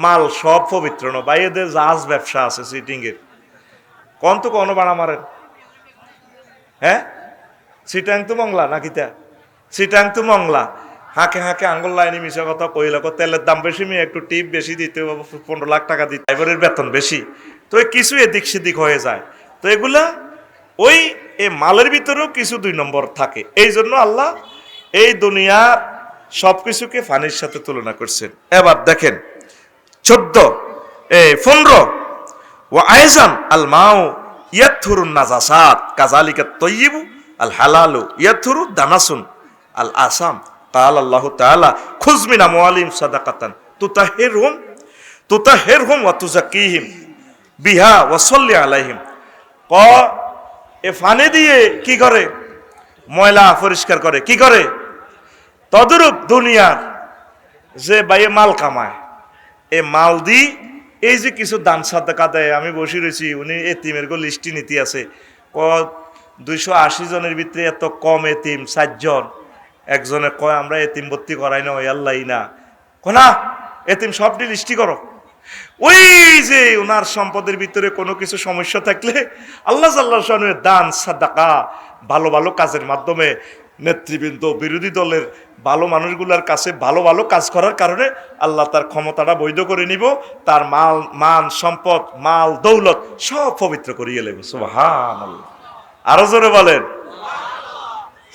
মাল সব পবিত্র ন। বাইরেদের জাহাজ ব্যবসা আছে সিটিং এর, কোন তো কোনো বাড়া মারেন, হ্যাঁ সিটাং তো মংলা নাকি তা, সিটাং তো মংলা, হাঁকে হাঁকে আঙ্গুল লাইনে মিশা কথা কইল, তেলের দাম বেশি, মেয়ে একটু টিপ বেশি দিতে, 15 লাখ টাকা দিতে, ড্রাইভারের বেতন বেশি, তো কিছু এদিক সেদিক হয়ে যায়। তো এগুলা ওই এই মালের ভিতরেও কিছু 2 নম্বর থাকে। এই জন্য আল্লাহ এই দুনিয়ার সবকিছুকে পানির সাথে তুলনা করছেন। এবার দেখেন 15 ওয়া আইজান আল মাউ ইয়াথুরুন নাজাসাত কাযালিকাত তাইয়িবু আল হালালু ইয়াথুরু দানাসুন আল আসাম। قال الله تعالى خذ من اموالهم صدقه تطهرهم وتزكيهم بها وصلي عليهم। এ পানি দিয়ে কি করে? ময়লা পরিষ্কার করে। কি করে? তদরূপ দুনিয়ার যে বাইয়ে মাল কামায়, এ মাল দি এই যে কিছু দান সাদাকা দেয়। আমি বসে রয়েছি, উনি এতিমের গো লিস্টি নীতি আছে, 280 জনের ভিতরে এত কম এতিম 4 জন। একজনে কয় আমরা এতিম ভর্তি করাই না, ওই আল্লাহ না কোনা এতিম সবটি লিস্টি করো। ওই যে ওনার সম্পদের ভিতরে কোনো কিছু সমস্যা থাকলে আল্লাহ জাল্লাহ শানের দান সাদাকা, ভালো ভালো কাজের মাধ্যমে নেতৃবৃন্দ, বিরোধী দলের ভালো মানুষগুলোর কাছে ভালো ভালো কাজ করার কারণে আল্লাহ তার ক্ষমতাটা বৈধ করে নিব, তার মান সম্পদ, মাল দৌলত সব পবিত্র করিয়ে নেব। সুবহানাল্লাহ। আরো জোরে বলেন।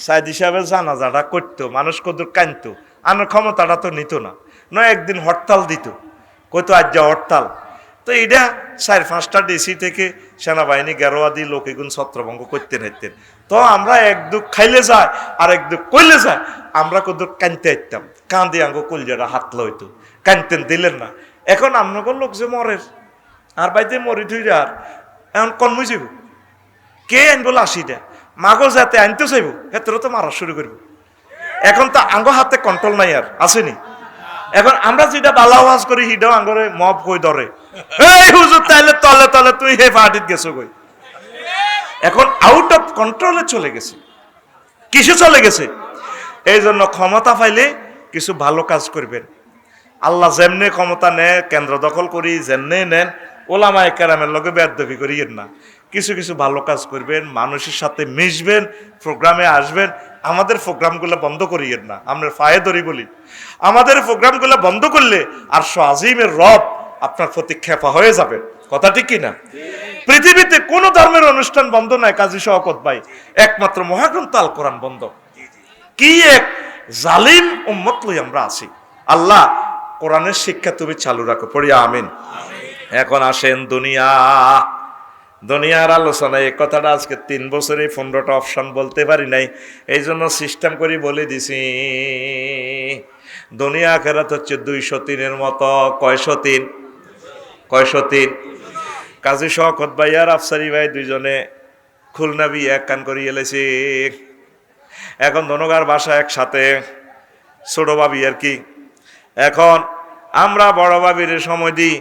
সাইদ হিসাবে জানাজাটা করতো, মানুষ কদর কানতো, আনার ক্ষমতাটা তো নিত না, নয় একদিন হরতাল দিত, কইতো আজ যা হরতাল। তো এটা 4-5টা ডিসি থেকে সেনাবাহিনী গেরোয়াদি লোক এগুন ছত্রভঙ্গ করতে নাইতেন। তো আমরা এক দুঃখ খাইলে যায় আর এক দুঃখ কইলে যায়, আমরা কদর কানতে আইতাম, কাঁদি আঙ্গ কলজাটা হাতলা হইতো, কানতেন, দিলেন না। এখন আপনার লোক যে মরের আর বাইতে মরি ধুই আর এখন কনমুই যাব, কে আনবো লাশিটা, মাগো যাতে আনতে চাইব হেতেরও তো মারা শুরু করবো। এখন তো আঙ্গ হাতে কন্ট্রোল নাই আর আসেনি। এখন আমরা যেটা বালা ওয়াজ করি হিডাও আঙ্গরে মব কই ধরে, এই হুজুর তাইলে তলে তলে তুই হে পার্টিত গেছো কই। এখন আউট অফ কন্ট্রোলে চলে গেছে। কিছু চলে গেছে। এই জন্য ক্ষমতা পাইলে কিছু ভালো কাজ করবেন। আল্লাহ যেমনে ক্ষমতা নেয় কেন্দ্র দখল করি যেমনে নেন, ওলামায়ে কেরামের লগে বেয়াদবি করিয়েন না। কিছু কিছু ভালো কাজ করবেন, মানুষের সাথে মিশবেন, প্রোগ্রামে আসবেন। আমাদের প্রোগ্রামগুলো বন্ধ করিয়েন না, আমরা ফায়ে ধরি বলি। আমাদের প্রোগ্রামগুলো বন্ধ করলে আরশ আজিমের রব আপনার প্রতি খেপা হয়ে যাবে। কথা ঠিক কিনা? পৃথিবীতে কোন ধর্মের অনুষ্ঠান বন্ধ নাই কাজী শওকত ভাই, একমাত্র মহাগ্রন্থ আল কোরআন বন্ধ। কি এক জালিম উম্মত লই আমরা আছি। আল্লাহ কোরআনের শিক্ষা তুমি চালু রাখো, পড়ি আমিন। এখন আসেন দুনিয়ার আলোচনায়। এই কথাটা আজকে 3 বছরে 15টা অপশন বলতে পারি নাই, এই জন্য সিস্টেম করে বলে দিছি। দুনিয়া আখিরাত হচ্ছে 203-এর মতো। কয়শো তিন? কাজী শওকত ভাই আর আফসারি ভাই দুইজনে খুলনা বিয়ে এক কান করিয়ে এলেছি। এখন দনগার বাসা একসাথে, ছোট ভাবি আর কি। এখন আমরা বড় ভাবির সময় দিই,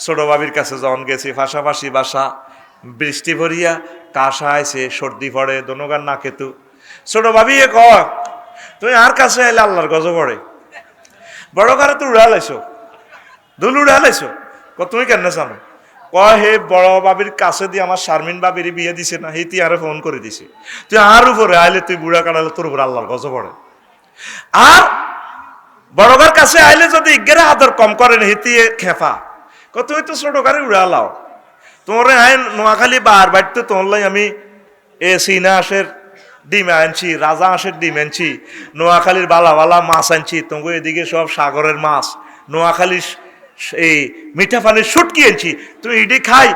ছোট ভাবির কাছে যখন গেছি পাশাপাশি বাসা, বৃষ্টি ভরিয়া কাশা আইছে, সর্দি পড়ে দনগার নাকে। তু ছোট ভাবি কয় তুমি আর কাছে এলে আল্লাহর গজব পড়ে। বড় ঘরে তো উড়ালাইছো, দুল উড়ালাইছো। তুমি কেন জানো? কয় হে বড় বাবির কাছে দিয়ে আমার শারমিন বাবির বিয়ে দিছে না, হে তুই আরে ফোন করে দিছে। তুই আর উপরে আইলে তুই বুড়া কাটালে তোর উপর আল্লাহর গজব পড়ে। আর বড়গার কাছে আইলে যদি ইজ্ঞের আদর কম করেন হেতি খেপা। তুমি তো ছোট গাড়ি উড়ালাও। তোমার আইন নোয়াখালী বার বাড়িতে তোমার আমি সিনা হাঁসের ডিম আনছি, রাজা হাঁসের ডিম আনছি, নোয়াখালীর বালা বালা মাছ আনছি। তোমাকে এদিকে সব সাগরের মাছ, নোয়াখালীর এই মিঠা পানির শুটকি আনছি। তুমি ইডি খাই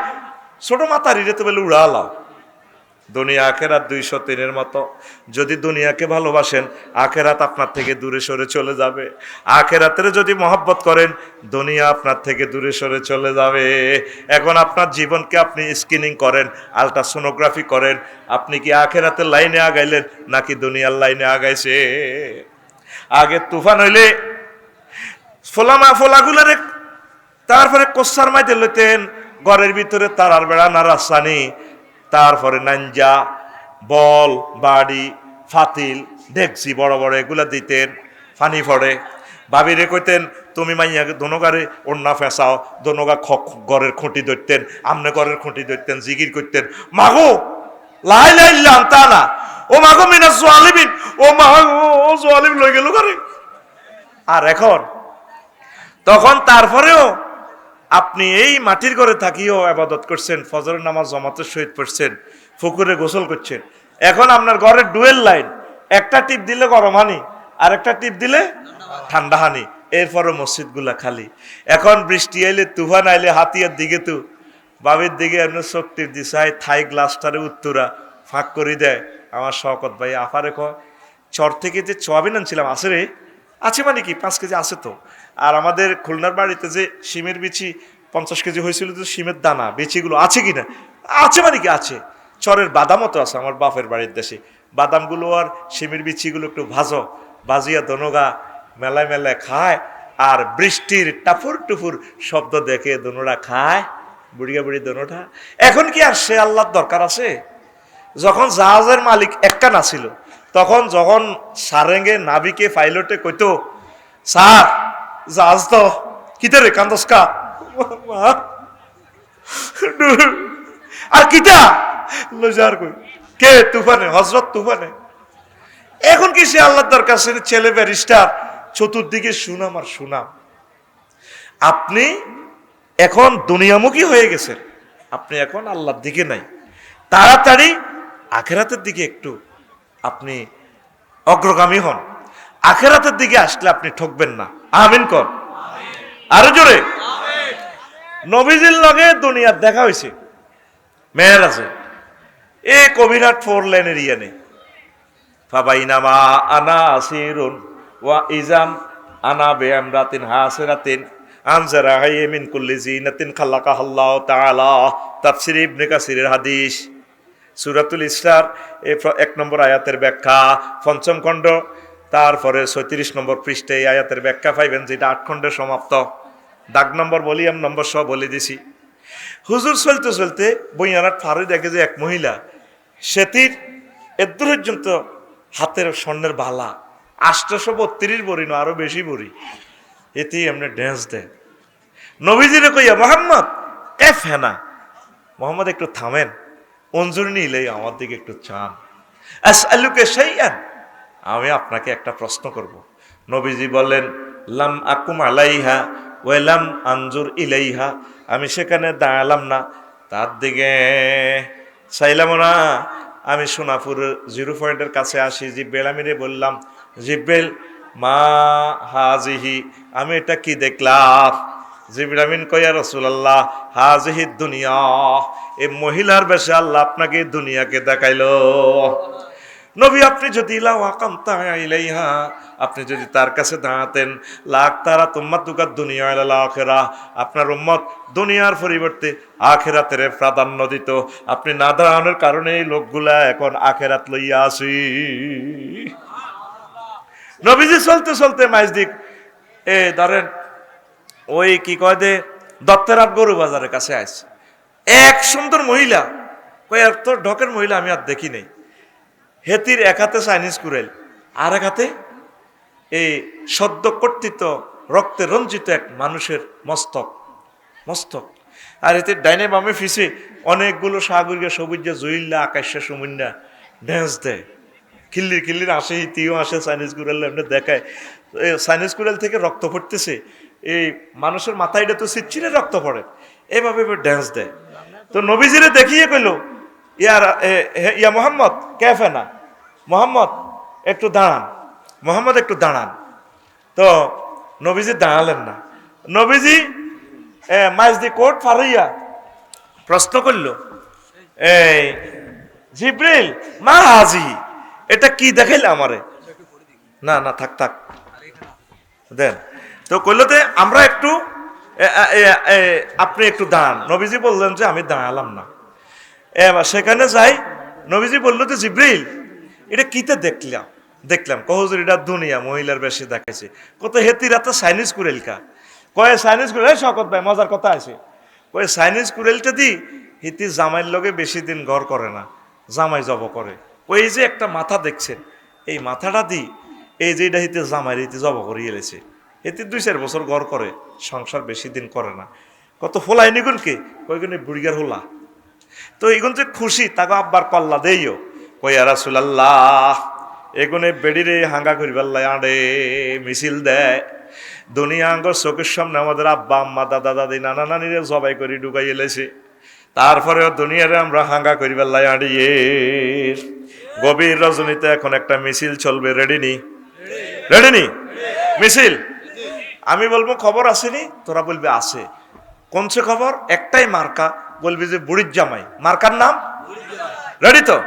ছোট মাথার ইডে তো বলে উড়ালাও। দুনিয়া আখেরাত 203-এর মতো। যদি দুনিয়াকে ভালোবাসেন, আখেরাত আপনার থেকে দূরে সরে চলে যাবে। আখেরাতের যদি মহব্বত করেন, দুনিয়া আপনার থেকে দূরে সরে চলে যাবে। এখন আপনার জীবনকে আপনি স্ক্রিনিং করেন, আলট্রাসোনোগ্রাফি করেন। আপনি কি আখেরাতের লাইনে আগাইলেন নাকি দুনিয়ার লাইনে আগাইছে? আগে তুফান হইলে ফোলাগুলারে তারপরে কোসার মাইতে লইতেন, ঘরের ভিতরে তারার বেড়া না রাস্তানি, তারপরে নাঞ্জা, বল, বাড়ি, ফাতিল, ডেকচি বড় বড় এগুলা দিতেন, পানি পড়ে। ভাবিরে কইতেন তুমি মাইয়াকে দোনোগারে ওন্না ফেঁসাও, দোনোগা ঘরের খুঁটি ধরতেন, আমনে ঘরের খুঁটি ধরতেন, জিকির করতেন, মাগো লাই লাই তা না, ও মাগো মিনা জোয়ালিবিন, ও মাগো ও জোয়ালিম লই গেল ঘরে। আর এখন তখন তারপরেও আপনি এই মাটির ঘরে থাকিও আবাদত করছেন, ফজরের নামাজ জামাতের সহিত পড়ছেন, পুকুরে গোসল করছেন। এখন আপনার ঘরের ডুয়েল লাইন, একটা টিপ দিলে গরম হানি, আর একটা টিপ দিলে ঠান্ডা হানি। এরপরও মসজিদগুলা খালি। এখন বৃষ্টি আইলে, তুফান আইলে হাতিয়ার দিকে তো বাবির দিকে এমনি চোখ টিপ দিছে, থাই গ্লাসটারে উত্তরা ফাঁক করে দেয়। আমার শওকত ভাই আফারে কয় চর থেকে যে সোয়াবিন আনছিলাম আছে রে, আছে মানে কি 5 কেজি আছে তো। আর আমাদের খুলনার বাড়িতে যে শিমের বিচি 50 কেজি হয়েছিল, তো শিমের দানা বিচিগুলো আছে কিনা, আছে মানে কি আছে। চরের বাদামও তো আছে আমার বাপের বাড়ির দেশে, বাদামগুলো আর শিমের বিচিগুলো একটু ভাজিয়া দনোগা মেলায় মেলায় খায়। আর বৃষ্টির টাফুর টুফুর শব্দ দেখে দনোরা খায়, বুড়িয়া বুড়ি দনোটা। এখন কি আর সে আল্লাহর দরকার আছে? যখন জাহাজের মালিক একটা না ছিল, তখন যখন সারেঙ্গে নাবিকে পাইলটে কইতো স্যার জাহাজ তো কিতে রে কান্দসকা, আর কিতা লজার কই কে তুফানে, হযরত তুফানে। এখন কি সে আল্লাহর দরকার? সে ছেলে ব্যারিস্টার, চতুর্দিকে সুনাম আর সুনাম। আপনি এখন দুনিয়ামুখী হয়ে গেছেন, আপনি এখন আল্লাহর দিকে নাই। তাড়াতাড়ি আখেরাতের দিকে একটু আপনি অগ্রগামী হন। আখেরাতের দিকে আসলে আপনি ঠকবেন না। আমিন কর, আরো জোরে। নবীজির লগে দুনিয়ার দেখা হয়েছে মেরাজে, এ কবিরাট 4 লেনের ইয়ানে ফাবাইনামা আনা আসিরুন ওয়া ইজাম আনা বিআমরাতিন হাসিরাতিন আনজারা হাইমিন কুল্লি জিনাতিন খালাকাহাল্লাহু তাআলা। তাফসীর ইবনে কাসিরের হাদিস, সূরাতুল ইসরার 1 নম্বর আয়াতের ব্যাখ্যা, 5ম খণ্ড, তারপরে 36 নম্বর পৃষ্ঠায় এই আয়াতের ব্যাখ্যা পাইবেন, যেটা 8 খণ্ডে সমাপ্ত। দাগ নম্বর ভলিউম নম্বর সব বলে দিছি। হুজুর চলতে চলতে বইয়ানার ফারে দেখে যে এক মহিলা, সেতির এদ্দুর পর্যন্ত হাতের স্বর্ণের বালা, 832 বড়ি না আরো বেশি বড়ি, এতে এমনি ড্যান্স দেয়। নবীজিরে কইয়া মোহাম্মদ এফ হেনা, মোহাম্মদ একটু থামেন, অঞ্জুর নিলেই আমার দিকে একটু চান। আসআলুকা শাইআন, আমি আপনাকে একটা প্রশ্ন করব। নবীজি বললেন লাম আকুম আলাইহা ওয়া লাম আনজুর ইলাইহা, আমি সেখানে দাঁড়ালাম না, তার দিকে চাইলাম না। আমি সোনাপুর 0 পয়েন্টের কাছে আসি, জিব্রাইল আমিরে বললাম, জিব্রাইল মা হাজিহি, আমি এটা কি দেখলাম? জিবরিল আমিন কয়া রাসূলুল্লাহ হাজিহি দুনিয়া, এই মহিলার বেশে আল্লাহ আপনাকে দুনিয়াকে দেখাইলো। নবী আপনি যদি লাওয়াকামতা ইলাইহা, আপনি যদি তার কাছে দাঁড়াতেন, লাখ তারা তুম্মাতুকা দুনিয়া ইলাল আখিরাহ, আপনার উম্মত দুনিয়ার পরিবর্তে আখিরাতের প্রাধান্য দিত। আপনি না দাঁড়ানোর কারণে এই লোকগুলা এখন আখিরাত লইয়া আসি। নবীজি চলতে চলতে মাইজদিক ধরেন ওই কি কয় দে দত্তেরহাট গরু বাজারের কাছে আসছে। এক সুন্দর মহিলা, কয় এত ঢকের মহিলা আমি আর দেখি নাই। হেতির এক হাতে চাইনিজ কুড়াইল, আর এক হাতে এই সদ্য কর্তৃত রক্তে রঞ্জিত এক মানুষের মস্তক মস্তক আর এতে ডাইনে বামে ফিসে অনেকগুলো সাগরিকা সবুজা জুইল্লা আকাশে সমুন্যা ড্যান্স দেয়। খিল্লির খিল্লির আসে, হিতিও আসে, চাইনিজ কুড়াল এমনি দেখায়। চাইনিজ কুড়াল থেকে রক্ত পড়তেছে, এই মানুষের মাথায় এটা তো চিটচিরে রক্ত পড়ে, এইভাবে ড্যান্স দেয়। তো নবীজিরে দেখিয়ে কইল ইয়া মোহাম্মদ ক্যাফে না, মোহাম্মদ একটু দাঁড়ান, মোহাম্মদ একটু দাঁড়ান। তো নবীজি দাঁড়ালেন না। নবীজি মাইজদি কোট ফারাইয়া প্রশ্ন করল, এই জিব্রিল মা হাজি, এটা কি দেখাইলে আমারে? না না থাক থাক দেন। তো কইল যে আমরা একটু আপনি একটু দাঁড়ান। নবীজি বললেন যে আমি দাঁড়ালাম না। এবার সেখানে যাই, নবীজি বললো যে জিব্রিল এটা কিতে দেখলাম কহজুর এটা দুনিয়া মহিলার বেশি দেখাইছে। কত হেতিরা তো চাইনিজ কুড়েলকা, কয়ে চাইনিজ কুড়েল শকত ভাই মজার কথা আছে, কয়ে চাইনিজ কুড়েলটা দি হিতি জামাইয়ের লগে বেশি দিন ঘর করে না, জামাই জব করে। ওই যে একটা মাথা দেখছেন, এই মাথাটা দি এই যে এটা হিতে জামাইয়ের হিতে জব করে এলেছে, এতে 2-4 বছর ঘর করে, সংসার বেশি দিন করে না। কত হোলাই নিগুন কে কইগুন বুড়িগার হোলা। তো এগুন যে খুশি তাকে আব্বার কল্লা দেইও, কইয়া রাসূলুল্লাহ এগুনে বেড়িরে হাঙ্গা করিবাল্লাই আড়ে মিছিল দেয়। দুনিয়া আঙ্গর চোখের সামনে আমাদের আব্বা আম্মা দাদা দাদি নানা নানিরে জবাই করে ঢুকাই এলেছে, তারপরেও দুনিয়ারে আমরা হাঙ্গা করিবাল্লাই আড়িয়ে। গভীর রজনীতে এখন একটা মিছিল চলবে, রেডি নি? রেডি নি মিছিল? আমি বলবো খবর আসেনি, তোরা বলবে আছে। কোনছে খবর? একটাই মার্কা, বলবি যে বুড়ির জামাই, মার্কার নাম রেডি তো?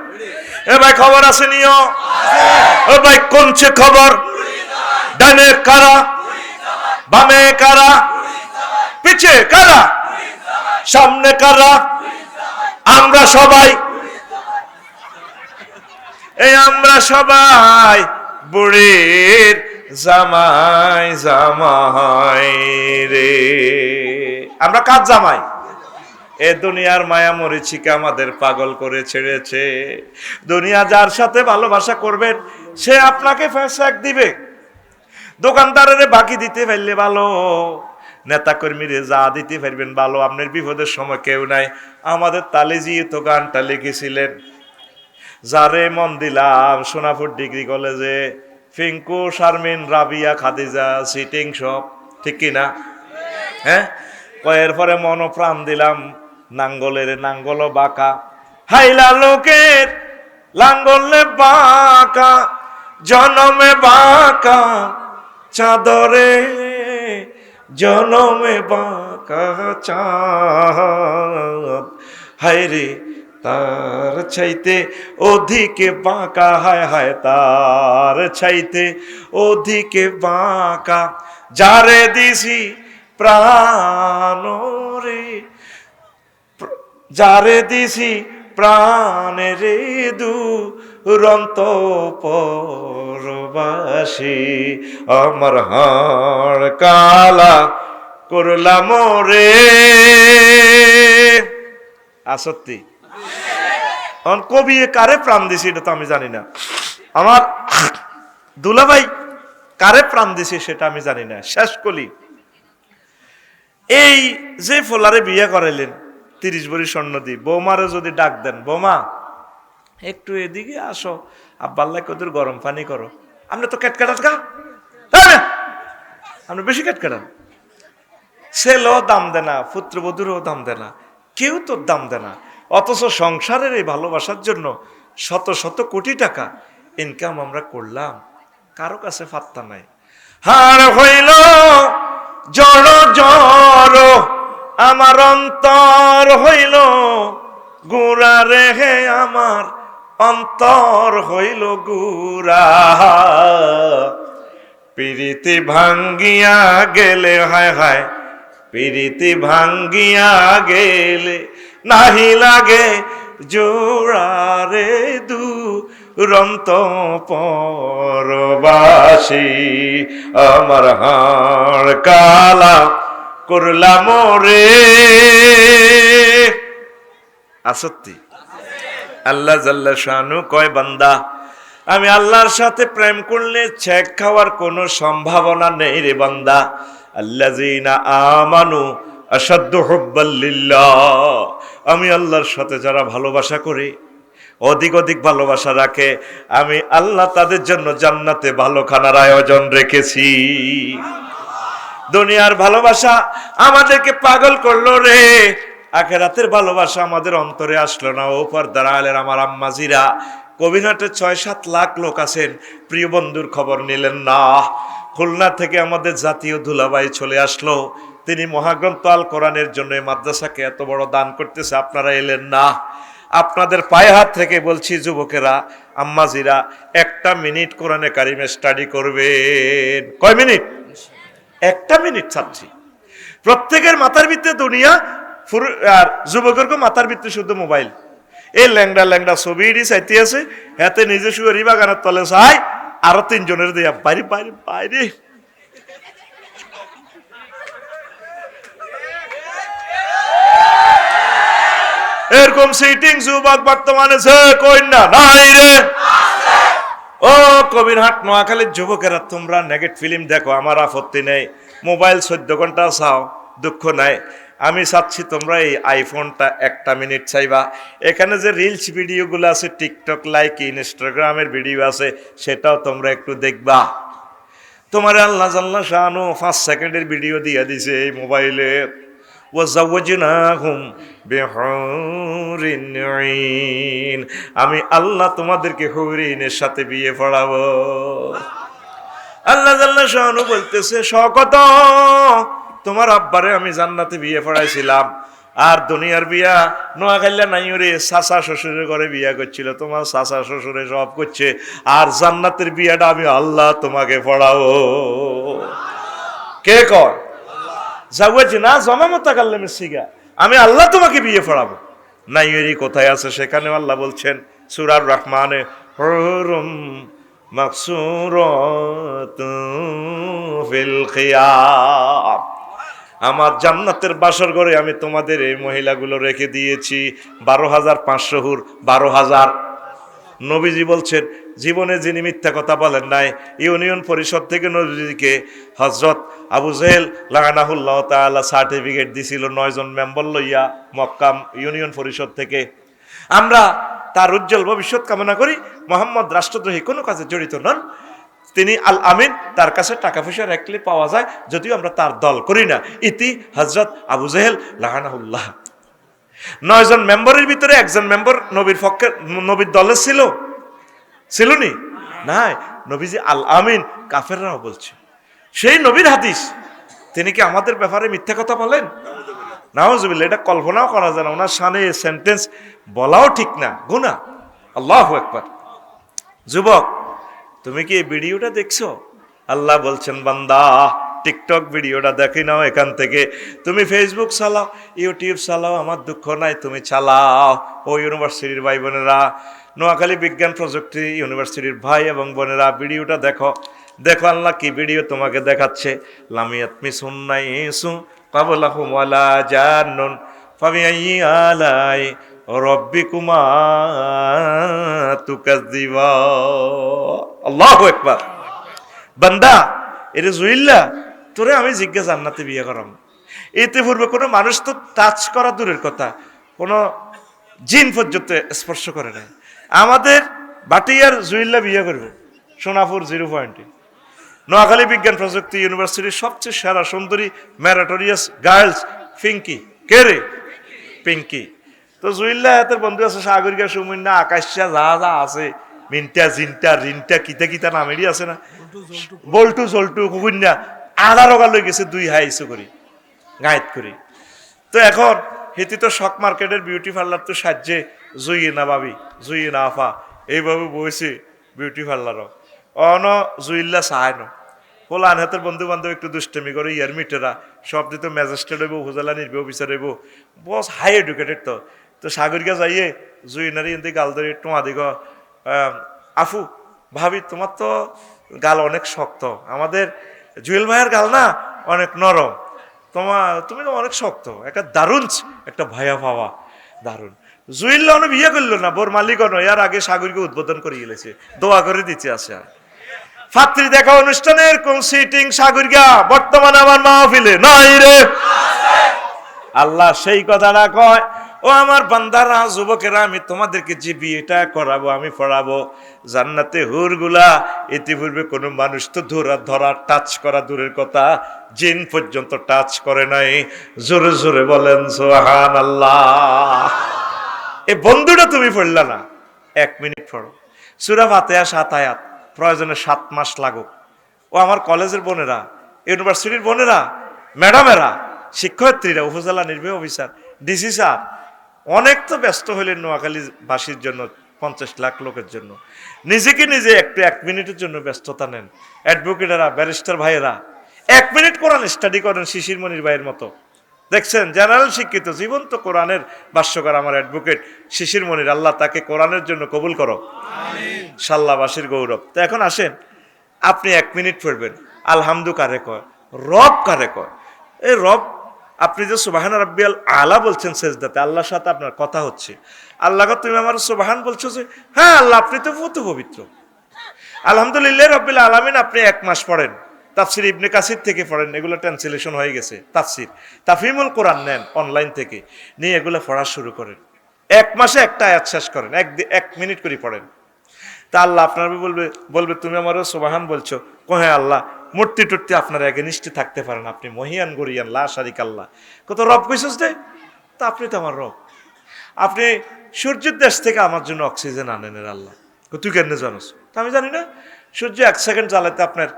এ ভাই খবর আসেনিও? ও ভাই কোনছে খবর? ডানে কারা, বামে কারা, পিছে কারা, সামনে কারা? আমরা সবাই, এই আমরা সবাই বুড়ির জামাই জামাই রে। আমরা কার জামাই? এ দুনিয়ার মায়া মরিচিকা আমাদের পাগল করে ছেড়েছে। দুনিয়া যার সাথে ভালোবাসা করবেন সে আপনাকে ফেসাক দিবে, দোকানদারের বাকি দিতে পারলে ভালো, নেতা কর্মীরে যা দিতে পারবেন ভালো, আপনার বিপদের সময় কেউ নাই। আমাদের তালেজি তো গানটা লিখেছিলেন, যারে মন দিলাম সোনাপুর ডিগ্রি কলেজে, ফিঙ্কু শারমিন রাবিয়া খাদিজা সিটিং সব, ঠিক কিনা? হ্যাঁ, কয়ের পরে মন প্রাণ দিলাম নাঙ্গলের নাঙ্গল বাঁকা, হাইলা লোকের লাঙ্গলে বাঁকা, জনমে বাঁকা চাঁদরে, জনমে বাঁকা চাঁদ, হায়রে তার চাইতে অধিকে বাঁকা, হায় হায় তার চাইতে অধিকে বাঁকা, যারে দিছি প্রাণ রে, যারে দিছি প্রাণে রে, দুরন্ত পরবাসী, আমার হাড় কালা করলাম রে। সত্যি কবি কারে প্রাণ দিছি এটা তো আমি জানি না। আমার দুলাভাই কারে প্রাণ দিছি সেটা আমি জানি না। শেষ কলি এই যে ফোলারে বিয়ে করাইলেন 30 ভরি স্বর্ণ দি, বৌমারে যদি ডাক দেন, বৌমা একটু এদিকে আসো, আব্বাল্লাহ কদুর গরম পানি করো, আপনি তো কেটকাটাত গা, আপনি বেশি কেটকাটান। ছেলেও দাম দেয় না, পুত্রবধূরও দাম দেয় না, কেউ তোর দাম দেয় না। অথচ সংসারের এই ভালোবাসার জন্য শত শত কোটি টাকা ইনকাম আমরা করলাম, কারো কাছে ফাত্তা নাই। হার হইল জড় জড় আমার অন্তর হইল গুড়া রে, হে আমার অন্তর হইল গুড়া। পিরিতি ভাঙ্গিয়া গেলে, হায় হায় পিরিতি ভাঙ্গিয়া গেলে নাহি লাগে জোড়া রে, দুরন্ত পরবাসী আমার হাড় কালা করলাম রে। আসত্তি আল্লাহ জাল্লা শানু কয়, বান্দা আমি আল্লাহর সাথে প্রেম করলে ছেক খাওয়ার কোনো সম্ভাবনা নেই রে বান্দা। আল্লাযীনা আমানু আশাদ্দু হুব্বাল লিল্লাহ, আমি আল্লাহর সাথে যারা ভালোবাসা করে, অধিক অধিক ভালোবাসা রাখে, আমি আল্লাহ তাদের জন্য জান্নাতে ভালো খানার আয়োজন রেখেছি। দুনিয়ার ভালোবাসা আমাদেরকে পাগল করলো রে, আখিরাতের ভালোবাসা আমাদের অন্তরে আসলো না। ও পর্দার আলের আমার আম্মাজিরা, কবিরহাটে 6-7 লাখ লোক আছেন, প্রিয় বন্ধুর খবর নিলেন না। খুলনা থেকে আমাদের জাতীয় দুলাভাই চলে আসলো, তিনি মহাগ্রন্থ আল কোরআনের জন্য এই মাদ্রাসাকে এত বড় দান করতেছে, আপনারা এলেন না। আপনাদের পায়ে হাত থেকে বলছি যুবকেরা, আম্মাজিরা, 1 মিনিট কোরআনে কারিমে স্টাডি করবেন। কয় মিনিট? 1 মিনিট চাচ্ছি। প্রত্যেকের মাথার ভিতরে দুনিয়া, আর যুবকের মাথার ভিতরে শুধু মোবাইল। এই ল্যাংড়া ল্যাংড়া ছবি চাইতে আছে, হাতে নিজে শুয়ে বাগানের তলে চাই, আরো 3 জনের দিয়া বাইরে বাইরে বাইরে। এরকম সিটিং যুবক বর্তমানে কই না নাই রে। ও কবিরহাট নোয়াখালীর যুবকেরা, তোমরা নেগেট ফিল্ম দেখো, আমার আপত্তি নেই। মোবাইল 14 ঘন্টা চাও, দুঃখ নাই। আমি চাচ্ছি তোমরা এই আইফোনটা 1 মিনিট চাইবা। এখানে যে রিলস ভিডিওগুলো আছে, টিকটক লাইক ইনস্টাগ্রামের ভিডিও আছে, সেটাও তোমরা একটু দেখবা। তোমার আল্লাহ জাল্লা শানু 5 সেকেন্ডের ভিডিও দিয়ে দিছে এই মোবাইলে। ওয়াজাওয়াজনাহুম বিহুরিন ঈন, আমি আল্লাহ তোমাদেরকে হুরিনের সাথে বিয়ে পড়াবো। আল্লাহ জাল্লা শানু বলতেছে, শকত তোমার আব্বারে আমি জান্নাতে বিয়ে পড়াইছিলাম, আর দুনিয়ার বিয়া নোয়াখাইলা নাই রে, চাচা শ্বশুরের ঘরে বিয়া করছিল, তোমার চাচা শ্বশুরে সব করছে, আর জান্নাতের বিয়াটা আমি আল্লাহ তোমাকে পড়াবো। কে কয়? জাওয়াজনা জামামতা কাল্লামে সিগা, আমি আল্লাহ তোমাকে বিয়ে পড়াবো। নাইয়েরি কোথায় আছে? সেখানে আল্লাহ বলছেন সূরা আর রহমানে, হুরুম মাকসুরাতুন ফিল খিয়াম, আমার জান্নাতের বাসর ঘরে আমি তোমাদের এই মহিলাগুলো রেখে দিয়েছি। 12,500 হুর, 12,000। নবীজি বলছেন, জীবনে যিনি মিথ্যা কথা বলেন নাই, ইউনিয়ন পরিষদ থেকে নবীজিকে হযরত আবু জেহেল লাআনাহুল্লাহ তাআলা সার্টিফিকেট দিছিল 9 জন মেম্বার লইয়া মক্কা ইউনিয়ন পরিষদ থেকে। আমরা তার উজ্জ্বল ভবিষ্যৎ কামনা করি। মোহাম্মদ রাষ্ট্রদ্রোহী কোনো কাজে জড়িত নন, তিনি আল আমিন, তার কাছে টাকা পয়সা রাখলে পাওয়া যায়, যদিও আমরা তার দল করি না। ইতি হযরত আবু জেহেল লাআনাহুল্লাহ। 9 জন মেম্বারের ভিতরে 1 জন মেম্বার নবীর পক্ষে, নবীর দলে ছিল নি নাই। নবীজি আল আমিন, কাফেররাও বলছে সেই নবীর হাদিস, তিনি কি আমাদের ব্যাপারে মিথ্যা কথা বলেন? নাউজুবিল্লাহ, এটা কল্পনাও করা যায় না। ওনার শানে সেন্টেন্স বলাও ঠিক না, গুনাহ। আল্লাহু আকবার। যুবক, তুমি কি এই ভিডিওটা দেখছো? আল্লাহ বলছেন, বান্দা টিকটক ভিডিওটা দেখি নাও এখান থেকে। তুমি ফেসবুক চালাও, ইউটিউব চালাও, আমার দুঃখ নাই, তুমি চালাও। ও ইউনিভার্সিটির ভাই বোনেরা, নোয়াখালী বিজ্ঞান প্রযুক্তি ইউনিভার্সিটির ভাই এবং বোনেরা, ভিডিওটা দেখো। দেখো আল্লাহ কি ভিডিও তোমাকে দেখাচ্ছে। লামিয়াতমি সুন্নাইসু ক্বাবলাহুম ওয়ালা জান্নুন ফাবিআইয়ি আলাই রাব্বিকুমা তুকাজ্জিবা। আল্লাহু আকবার। বান্দা এরে জুইল্লা তোরে আমি জিজ্ঞাসা জান্নাতে বিয়ে করাম। এতে পূর্বে কোনো মানুষ তো টাচ করা দূরের কথা, কোনো জিন পর্যন্ত স্পর্শ করে নাই। আমাদের বাটিয়ার জুইল্লা বিয়ে করবে সোনাপুর 0 পয়েন্টে। নোয়াখালী বিজ্ঞান প্রযুক্তি ইউনিভার্সিটির সবচেয়ে সেরা সুন্দরী ম্যারাটোরিয়াস গার্লস পিঙ্কি। কে রে? পিঙ্কি। তো জুইল্লা হাতের বন্ধু আছে সাগরিকা, সুমিন্না, আকাশা, যা যা আছে, মিন্টা, জিনটা, রিনটা, কিতা কিতা নামেরই আছে না, বল্টু জল্টু কুকুন্যা, আধা রোগা লই গেছে 2 হাই ইস্যু করি গায়েত করি। তো এখন হেতি তো শক মার্কেটের বিউটি পার্লার তো সাহায্যে জুইনা ভাবি, জুইনা আফা এইভাবে বইছে বিউটি পার্লারও অন জুইল্লা চায় না। পোলান হাতের বন্ধু বান্ধব একটু দুষ্টেমি করে, ইয়ার মিটেরা সব দিত ম্যাজিস্ট্রেট হইব, উপজেলা নির্বাহী অফিসার হইব, বস হাই এডুকেটেড। তো তো সাগরিকা যাইয়ে জুইনারি এনতে গাল ধরে টোয়া দিগ, আফু ভাবি তোমার তো গাল অনেক শক্ত, আমাদের জুয়েল ভাইয়ের গাল না অনেক নরম, তুমি তো অনেক শক্ত, একটা দারুণ একটা ভাইয়া পাওয়া, দারুণ। জুইল্লা অনেক বিয়ে করলো না, বোর মালিক নয়, এর আগে সাগরকে উদ্বোধন করে গেলেছে, দোয়া করে দিতে আসে। আর ফাত্রী দেখা অনুষ্ঠানের কোন সিটিং সাগরিকা বর্তমানে আমার মাহফিলে নাই রে। আল্লাহ সেই কথাটা কয়, ও আমার বান্দারা, যুবকেরা, আমি তোমাদেরকে যে বিয়েটা করাবো, আমি পড়াবো জান্নাতে হুরগুলা ইতিপূর্বে কোনো মানুষ তো ধরা টাচ করা দূরের কথা, জিন পর্যন্ত টাচ করে নাই। জোরে জোরে বলেন সুবহানাল্লাহ। এই বন্ধুটা তুমি পড়লা না, 1 মিনিট পড়ো সূরা ফাতিহা 7 আয়াত, প্রয়োজনে 7 মাস লাগুক। ও আমার কলেজের বোনেরা, ইউনিভার্সিটির বোনেরা, ম্যাডামেরা, শিক্ষয়িত্রীরা, উপজেলা নির্বাহী অফিসার, ডিসি স্যার, অনেক তো ব্যস্ত হইলেন নোয়াখালীবাসীর জন্য, 50 লাখ লোকের জন্য। নিজেকে নিজে একটু 1 মিনিটের জন্য ব্যস্ততা নেন। অ্যাডভোকেটেরা, ব্যারিস্টার ভাইয়েরা 1 মিনিট কোরআন স্টাডি করেন শিশির মনির ভাইয়ের মতো। দেখছেন জেনারেল শিক্ষিত, জীবন্ত কোরআনের ভাষ্যকার আমার অ্যাডভোকেট শিশির মনির, আল্লাহ তাকে কোরআনের জন্য কবুল করো, সাল্লাবাসীর গৌরব। তো এখন আসেন, আপনি 1 মিনিট পড়বেন আলহামদু কারে কয়, রব কারে কয়। এই রব, আপনি যে সুবহান রাব্বিয়াল আলা বলছেন সেজদাতে, আল্লাহর সাথে আপনার কথা হচ্ছে। আল্লাহ তুমি আমার সুবহান বলছো যে, হ্যাঁ আল্লাহ আপনি তো পুত পবিত্র। আলহামদুলিল্লাহ রাব্বিল আলামিন আপনি 1 মাস পড়েন, তাফসির ইবনে কাসির থেকে পড়েন, এগুলো ট্রান্সলেশন হয়ে গেছে, তাফসির তাফহিমুল কোরআন নেন অনলাইন থেকে, নিয়ে এগুলো পড়া শুরু করেন। 1 মাসে একটা আয়াত শেষ করেন, 1 মিনিট করে পড়েন। তা আল্লাহ আপনার বলবে তুমি আমারও সুবহান বলছো, হ্যাঁ আল্লাহ, মূর্তি টুর্তি আপনার এগেনিস্টে থাকতে পারেন, আপনি মহিয়ান গরিয়ান লা শারিক আল্লাহ, কত রব কইছস দে, তা আপনি তো আমার রব। আপনি সূর্যের দেশ থেকে আমার জন্য অক্সিজেন আনেন আল্লাহ, তুই কেন জানোস? তা আমি জানি না। সূর্য 1 সেকেন্ড জ্বালাতে আপনার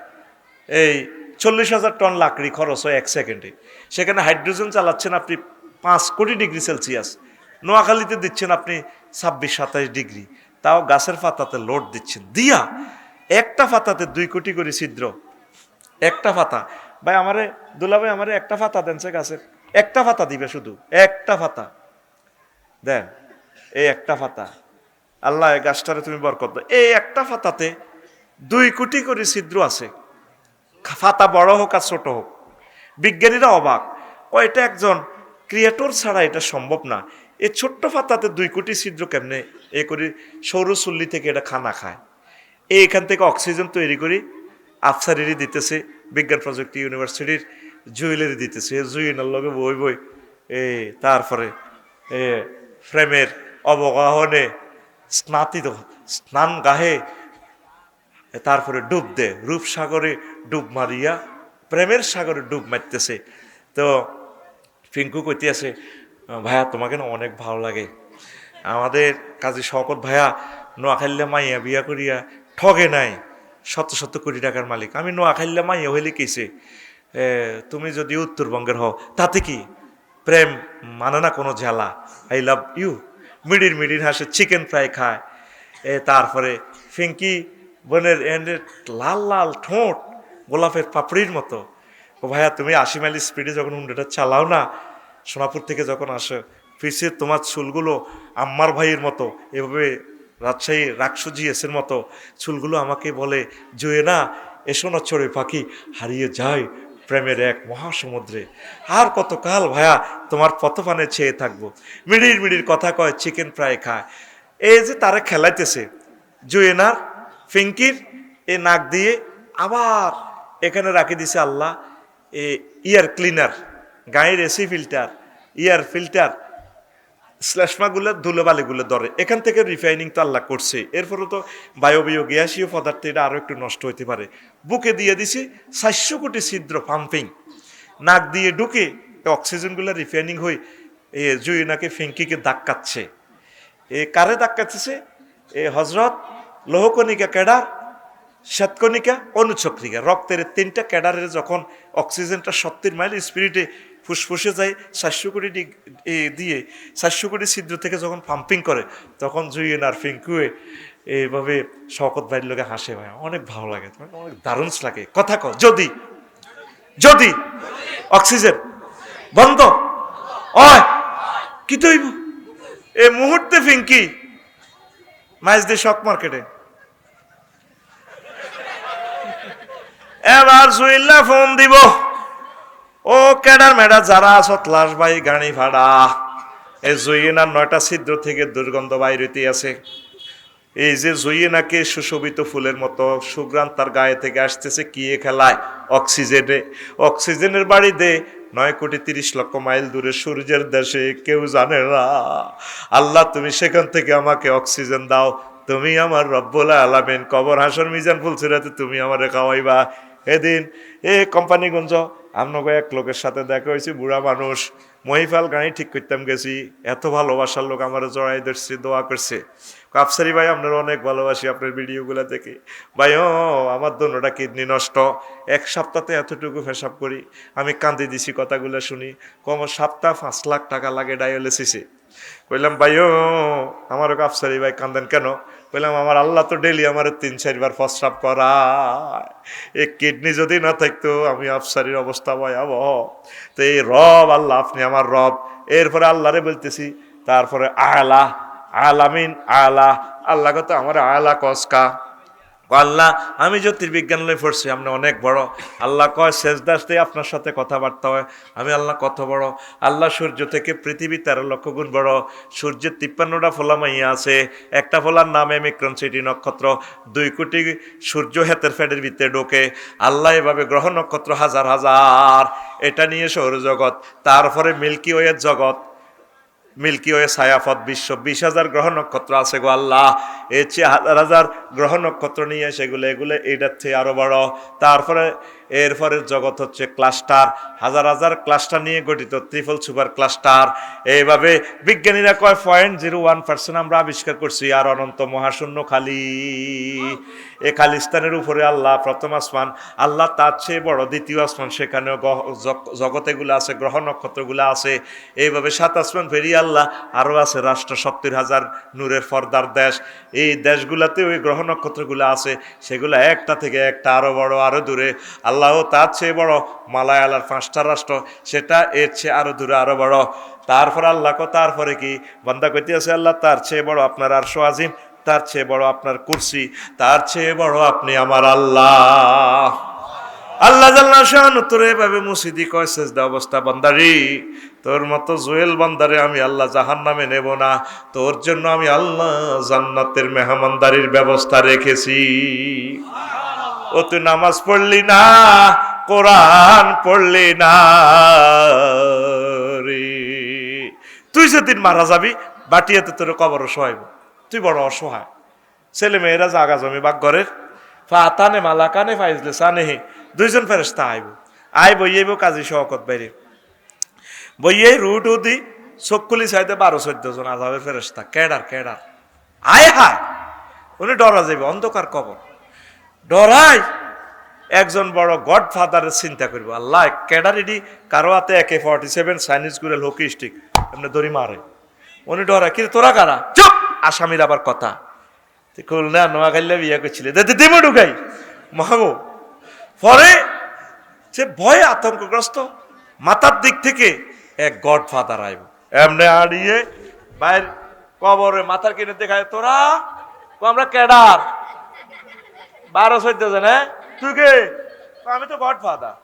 এই 40,000 টন লাকড়ি খরচ হয় 1 সেকেন্ডে, সেখানে হাইড্রোজেন চালাচ্ছেন আপনি 5 কোটি ডিগ্রি সেলসিয়াস, নোয়াখালীতে দিচ্ছেন আপনি 26-27 ডিগ্রি, তাও গাছের পাতাতে লোড দিচ্ছেন, দিয়া একটা পাতাতে 2 কোটি করে ছিদ্র, একটা পাতা। ভাই আমারে দুলা ভাই আমারে একটা পাতা দেন সে গাছের, একটা পাতা দিবে, শুধু একটা পাতা দেন, এই একটা পাতা, আল্লাহ এই গাছটারে তুমি বরকত দাও। এই একটা পাতাতে 2 কোটি করে ছিদ্র আছে, পাতা বড় হোক আর ছোট হোক। বিজ্ঞানীরা অবাক, এটা একজন ক্রিয়েটর ছাড়া এটা সম্ভব না। এই ছোট্ট পাতাতে 2 কোটি ছিদ্র কেমনে এ করি, সৌরচুল্লি থেকে এটা খানা খায়, এইখান থেকে অক্সিজেন তৈরি করি আফসারেরই দিতেছে, বিজ্ঞান প্রযুক্তি ইউনিভার্সিটির জুয়েলারি দিতেছে, জুয়েলার লগে বই তারপরে ফ্রেমের অবগাহনে স্নান গাহে, তারপরে ডুব দে, রূপসাগরে ডুব মারিয়া প্রেমের সাগরে ডুব মারতেছে। তো পিঙ্কু কইতে আছে, ভাইয়া তোমাকে না অনেক ভালো লাগে, আমাদের কাজী শওকত ভাইয়া নোয়াখাইল্লা মাইয়া বিয়া করিয়া ঠগে নাই, 100 কোটি টাকার মালিক। আমি নোয়াখাইল্লা মাইয়া হইলে কেছে, তুমি যদি উত্তরবঙ্গের হও তাতে কি, প্রেম মানে না কোনো ঝালা, আই লাভ ইউ। মিডির হাসে চিকেন ফ্রাই খায়। তারপরে ফিঙ্কি বোনের লাল লাল ঠোঁট গোলাপের পাপড়ির মতো। ও ভাইয়া তুমি 80 মাইল স্পিডে যখন হুন্ডাটা চালাও না, সোনাপুর থেকে যখন আসো, পিছিয়ে তোমার চুলগুলো আম্মার ভাইয়ের মতো, এভাবে রাজশাহী রাক্ষসী এসের মতো চুলগুলো আমাকে বলে, জুয়ে না এসো না চড়ে পাখি, হারিয়ে যায় প্রেমের এক মহাসমুদ্রে। আর কতকাল ভাইয়া তোমার পথপানে চেয়ে থাকবো। মিডির কথা কয়, চিকেন ফ্রাই খায়। এই যে তারা খেলাইতেছে, জুয়েনার ফিঙ্কির এ নাক দিয়ে আবার এখানে রাখি দিছে আল্লাহ ইয়ার ক্লিনার, গায়ের এসি ফিল্টার, ইয়ার ফিল্টার, শ্লেষ্মাগুলো ধুলোবালিগুলো ধরে, এখান থেকে রিফাইনিং তো আল্লাহ করছে। এরপরে তো বায়বীয় গ্যাসীয় পদার্থ এটা আরও একটু নষ্ট হইতে পারে। বুকে দিয়ে দিছে 400 কোটি ছিদ্র পাম্পিং, নাক দিয়ে ঢুকে অক্সিজেনগুলো রিফাইনিং হয়ে জুইনাকে ফিঙ্কিকে ধাক্কাচ্ছে। কারে ধাক্কাচ্ছে? হজরত, লৌহকণিকা, ক্যাডার, শ্বেতকণিকা, অনুচক্রিকা, রক্তের 3টা ক্যাডারের যখন অক্সিজেনটা 70 মাইল স্পিরিটে ফুসফুসে যায় 400 কোটি দিয়ে 400 কোটি ছিদ্র থেকে যখন পাম্পিং করে, তখন জুইন আর ফিঙ্কুয়ে এইভাবে শওকত ভাইয়ের লোকে হাসে, ভাই অনেক ভালো লাগে, অনেক দারুণ লাগে। কথা কও, যদি যদি অক্সিজেন বন্ধ হয় কি তৈব এই মুহূর্তে ফিঙ্কি মাইজ দিয়ে শক মার্কেটে। এবার জুইল্লা ফোন দিব, ও ক্যাডার ম্যাডার যারা আসত লাশ ভাই গাড়ি ভাড়া, এই জুইনার 9টা ছিদ্র থেকে দুর্গন্ধ বাইরেতে আছে। এই যে জুইনাকে সুশোভিত ফুলের মতো সুগ্রাণ তার গায়ে থেকে আসতেছে কি খেলায়? অক্সিজেনে। অক্সিজেনের বাড়ি দে 9,30,00,000 মাইল দূরে সূর্যের দেশে, কেউ জানে না। আল্লাহ তুমি সেখান থেকে আমাকে অক্সিজেন দাও, তুমি আমার রব্বুল আলামিন। কবর হাসর মিজান ফুলসিরাতে তুমি আমারে খাওয়াইবা। এদিন কোম্পানিগঞ্জ আমনগো এক লোকের সাথে দেখা হয়েছে, বুড়া মানুষ, মহিফাল গাড়ি ঠিক করতাম গেছি, এত ভালোবাসার লোক আমার জড়াই ধরছে, দোয়া করছে। আফসারি ভাই আপনার অনেক ভালোবাসি আপনার ভিডিওগুলো দেখে ভাই, আমার দোনোটা কিডনি নষ্ট, 1 সপ্তাহে এতটুকু পেশাব করি। আমি কান্দি দিছি কথাগুলো শুনি, কম সপ্তাহ 5 লাখ টাকা লাগে ডায়ালিসিসে। কইলাম ভাইও আমার আফসারি ভাই কান্দেন কেন? বললাম আমার আল্লাহ তো ডেলি আমার 3-4 বার প্রস্রাব করায়, এই কিডনি যদি না থাকতো আমি আফসারির অবস্থা ভয়াবহ। তো এই রব আল্লাহ, আপনি আমার রব। এরপরে আল্লাহরে বলতেছি, তারপরে আলা আলামিন আলা, আল্লাহ কত আমার আলা কসকা। আল্লাহ আমি জ্যোতির্বিজ্ঞান লই পড়ছি, আপনি অনেক বড়। আল্লাহ কয় সেজদাতে আপনার সাথে কথাবার্তা হয়। আমি আল্লাহ কত বড়? আল্লাহ সূর্য থেকে পৃথিবী 13 লক্ষ গুণ বড়। সূর্যের 53টা ফোলা মাইয়া আছে, একটা ফোলার নাম এমিক্রন সিটি নক্ষত্র। 2 কোটি সূর্য হেতের ফেডের ভিতরে ঢোকে। আল্লাহ এভাবে গ্রহ নক্ষত্র হাজার হাজার, এটা নিয়ে সৌরজগৎ, তারপরে মিল্কি ওয়ের জগৎ, মিল্কি ওয়ে ছায়াপথ বিশ্ব, 20,000 গ্রহ নক্ষত্র আছে গো আল্লাহ। এর চেয়ে 1,000 গ্রহ নক্ষত্র নিয়ে সেগুলো এগুলো এইটার চেয়ে আরো বড়। তারপরে এরপরের জগৎ হচ্ছে ক্লাস্টার, হাজার হাজার ক্লাস্টার নিয়ে গঠিত, ট্রিপল সুপার ক্লাস্টার। এইভাবে বিজ্ঞানীরা কয় 0.01% আমরা আবিষ্কার করছি, আর অনন্ত মহাশূন্য খালি। এ খালিস্তানের উপরে আল্লাহ প্রথম আসমান, আল্লাহ তার চেয়ে বড় দ্বিতীয় আসমান, সেখানেও জগতেগুলো আছে, গ্রহ নক্ষত্রগুলো আছে। এইভাবে 7 আসমান ফেরিয়ে আল্লাহ আরও আছে রাষ্ট্র, 70,000 নূরের পর্দার দেশ। এই দেশগুলাতে ওই গ্রহ নক্ষত্রগুলো আছে, সেগুলো একটা থেকে একটা আরো বড়, আরো দূরে। আল্লাহ তার চেয়ে বড় মালায়ালার 5টা রাষ্ট্র, সেটা এর চেয়ে আরো দূরে, আরো বড়। তারপর আল্লাহ তারপরে কি বান্দা কইতে আছে, আল্লাহ তার চেয়ে বড় আপনার আরশ আজিম, তার চেয়ে বড় আপনার কুরসি, তার চেয়ে বড় আপনি আমার আল্লাহ। আল্লাহ জাল্লা শাআনহু তোরে এভাবে মুসিদি কয় সেজদা অবস্থা, বান্দারি তোর মতো জুয়েল বান্দারে আমি আল্লাহ জাহান্নামে নেব না, তোর জন্য আমি আল্লাহ জান্নাতের মেহমানদারির ব্যবস্থা রেখেছি। ও তুই নামাজ পড়লি না, কোরআন পড়লি না রে, তুই যেদিন মারা যাবি বাটিয়াতে তোর কবর শোয়াইব, তুই বড় অসহায়। ছেলে মেয়েরা জাগা জমি বাগঘরের ফাতানে মালাকানে ফাইজলে সানেহে 2জন ফেরেশতা আইব বইয়েব কাজী শওকত বাইরে বইয়ে রুট উদি চক্ষুলি সাইডে 12-14 জন আজাবের ফেরেশতা, কেডার আয় হায়, উনি ডরা যাবে, অন্ধকার কবর ডরাই। একজন বড় গডফাদারের চিন্তা করবো, আল্লাহ কেডার এডি কারো হাতে AK-47 চাইনিজ গুরেল হকি স্টিক এমনি দড়ি মারে, উনি ডরা, কিন্তু তোরা কারা? চুপ, আসামির আবার কথা। খুলনা নোয়াখাইলে বিয়ে করছিলে দেমো ঢুকাই মাহবো। পরে সে ভয়ে আতঙ্কগ্রস্ত, মাথার দিক থেকে এক গডফাদার আইব, এমনি আড়িয়ে বাইর কবরে মাথার কিনে দেখায়, তোরা আমরা কেডার 12-14 জন, হ্যাঁ তুই কে? আমি তো গডফাদার।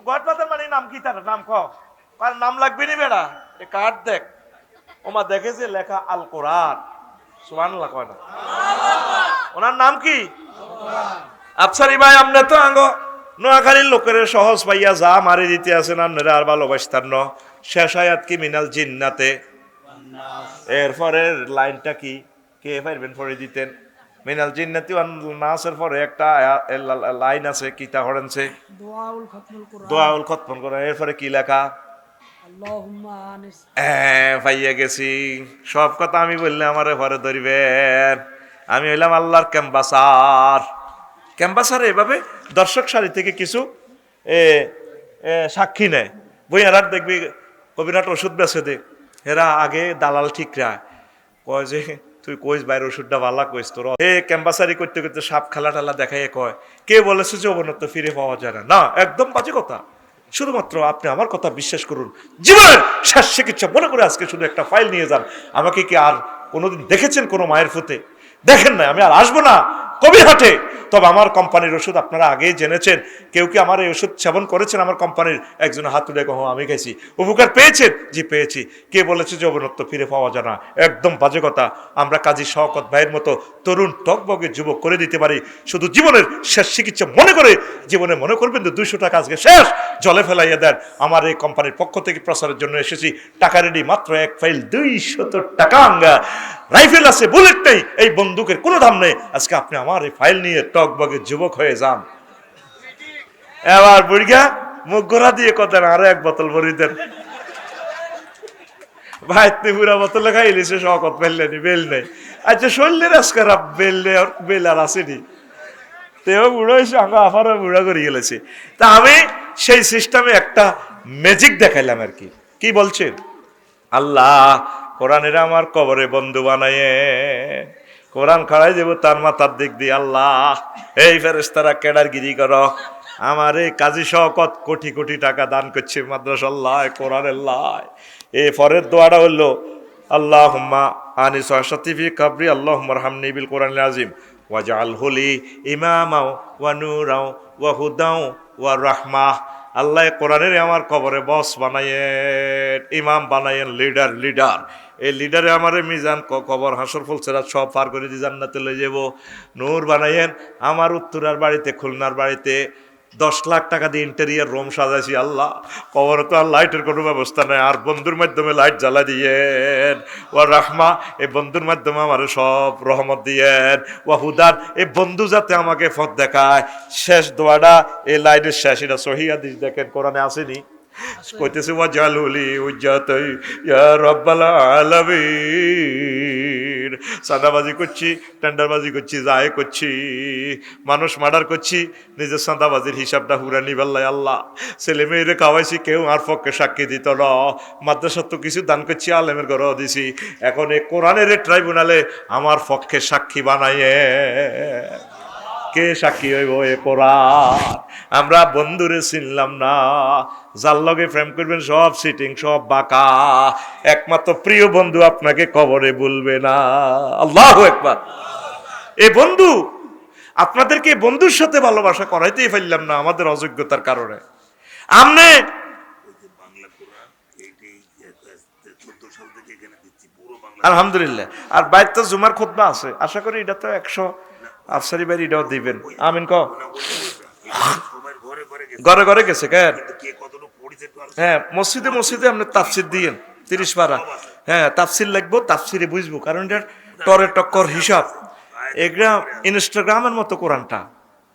গডফাদার মানে নাম কি? তার নাম কার নাম লাগবে নি বেড়া, এ কার্ড দেখ। ওমা দেখেছে লেখা আল কোরআন, সুবহানাল্লাহ কয় না? ওনার নাম কি? আফসারি ভাই আপনি তো আঙ্গ নোয়াখালীর লোকের সহজ পাইয়া যা মারি দিতে আছেন আপনারা আর ভালোবাসতার ন শেষ আয়াত কি মিনাল জিন্নাতে এরপরের লাইনটা কি কে পারবেন পড়ে দিতেন মিনাল জিন্নাতি ওয়ান নাসের পরে একটা লাইন আছে কিতা হরেনছে দোয়াউল খতম করা এরপরে কি লেখা পাইয়া গেছি সব কথা আমি বললে আমারে ঘরে ধরিবেন আমি হইলাম আল্লাহর ক্যাম্বাসার এভাবে দর্শক সারি থেকে কিছু সাক্ষী নেয় বইয়ার দেখবি কবিরাট ওষুধ বেছে দে এরা আগে দালাল ঠিকরা কয় যে তুই কইস বাইরের ওষুধটা ভালো কইস তোর ক্যাম্বাসারি করতে করতে সাপ খেলা টালা দেখাই কয় কে বলেছে যে অবনত ফিরে পাওয়া যায় না না একদম বাজে কথা শুধুমাত্র আপনি আমার কথা বিশ্বাস করুন জীবনের শেষ চিকিৎসা মনে করে আজকে শুধু একটা ফাইল নিয়ে যান আমাকে কি আর কোনোদিন দেখেছেন কোনো মায়ের ফুতে দেখেন না আমি আর আসবো না কবিরহাটে তবে আমার কোম্পানির ওষুধ আপনারা আগেই জেনেছেন কেউ কি আমার এই ওষুধ সেবন করেছেন আমার কোম্পানির একজন হাত তুলে কহ আমি খাইছি উপকার পেয়েছেন জি পেয়েছি কে বলেছে যে অবনত্ব ফিরে পাওয়া যায় না একদম বাজে কথা আমরা কাজী শওকত ভাইয়ের মতো তরুণ টকবগে যুবক করে দিতে পারি শুধু জীবনের শেষ চিকিৎসা মনে করে জীবনে মনে করবেন তো 200 টাকা আজকে শেষ জলে ফেলাইয়া দেন আমার এই কোম্পানির পক্ষ থেকে প্রচারের জন্য এসেছি টাকা রেডি মাত্র এক ফাইল 200 টাকা রাইফেল আছে বুলেট নেই এই বন্দুকের কোনো দাম নেই আজকে আপনি আমার এই ফাইল নিয়ে টকবগে যুবক হয়ে যান এবার বুড়িয়া মুখ গোড়া দিয়ে কতেন আরো এক বোতল ভরি দেন ভাই তুই পুরা বোতলে খাইলি সে শকত ফেললেনি বেল নেই আচ্ছা শরীরের আজকার বেল আর আসেনি তেও বুড়ো হয়েছে আঙ্গা আফারও বুড়া করে গেলেছে তা আমি সেই সিস্টেমে একটা ম্যাজিক দেখাইলাম আর কি বলছেন আল্লাহ কোরআনের আমার কবরে বন্ধু বানায়ে কোরআন খাড়াই দেব তার মাথার দিক দিয়ে আল্লাহ এই ফেরেশতারা কেডারগিরি করো আমার এই কাজী শওকত কোটি কোটি টাকা দান করছে মাদ্রাসাল্লাহ কোরআনের লাই এই পরের দোয়াটা হলো আল্লাহুম্মা আনি সাহাতি ফি কবরি আল্লাহুম্মা রহমনি বিল কোরআনিল আযীম ওয়াজআলহু লি ইমামা ওয়া নূরা ওয়া হুদা ওয়া রাহমাহ আল্লাহ কোরআনের আমার কবরে বস বানায়েন ইমাম বানায়েন লিডার এই লিডারে আমার মিজান কবর হাসর ফুলসেরা সব পার করে দিয়ে জান্নাতে লয়ে যাব নূর বানায়েন আমার উত্তরার বাড়িতে খুলনার বাড়িতে 10 লাখ টাকা দিয়ে ইন্টেরিয়ার রুম সাজাইছি আল্লাহ কবরে তো আর লাইটের কোনো ব্যবস্থা নাই আর বন্ধুর মাধ্যমে লাইট জ্বালা দিয়েন ওয়া রাহমা এই বন্ধুর মাধ্যমে আমার সব রহমত দিয়েন ওয়া হুদান এই বন্ধু যাতে আমাকে পথ দেখায় শেষ দোয়াটা এই লাইটের শেষ এটা সহিহ হাদিস দেখেন কোরআনে আসেনি কইতেছে ওয়া জালুলি উজ্জাতাই ইয়া রাব্বাল আলামিন সাদাবাজি করছি টেন্ডারবাজি করছি যায় করছি মানুষ মার্ডার করছি নিজের সাদাবাজির হিসাবটা হুরা নিবাল্লাই আল্লাহ ছেলে মেয়েরে খাওয়াইছি কেউ আর পক্ষে সাক্ষী দিত না মাদ্রাসা তো কিছু দান করছি আলেমের ঘরেও দিছি এখন এই কোরআনের ট্রাইব্যুনালে আমার পক্ষে সাক্ষী বানাইয়ে কে সাক্ষী হইব এ কোরআন আমরা বন্ধুরে চিনলাম না যার লগে প্রেম করবেন সব সিটিং সব বাঁকা একমাত্র প্রিয় বন্ধু আপনাকে কবরে বলবে না আল্লাহু আকবার এই বন্ধু আপনাদেরকে বন্ধুর সাথে ভালোবাসা করাইতেই পারলাম না আমাদের অযোগ্যতার কারণে আমনে আলহামদুলিল্লাহ আর বাইরে তো জুমার খুতবা আছে আশা করি এটা তো 100 আফসারি ভাই এটাও দিবেন আমিন ক ঘরে ঘরে গেছে কেন হ্যাঁ মসজিদে আপনি তাফসির দিয়েন 30 পারা হ্যাঁ তাফসির লিখবো তাফসিরে বুঝবো কারণ এটার টরে টক্কর হিসাব এগুলা ইনস্টাগ্রামের মতো কোরআনটা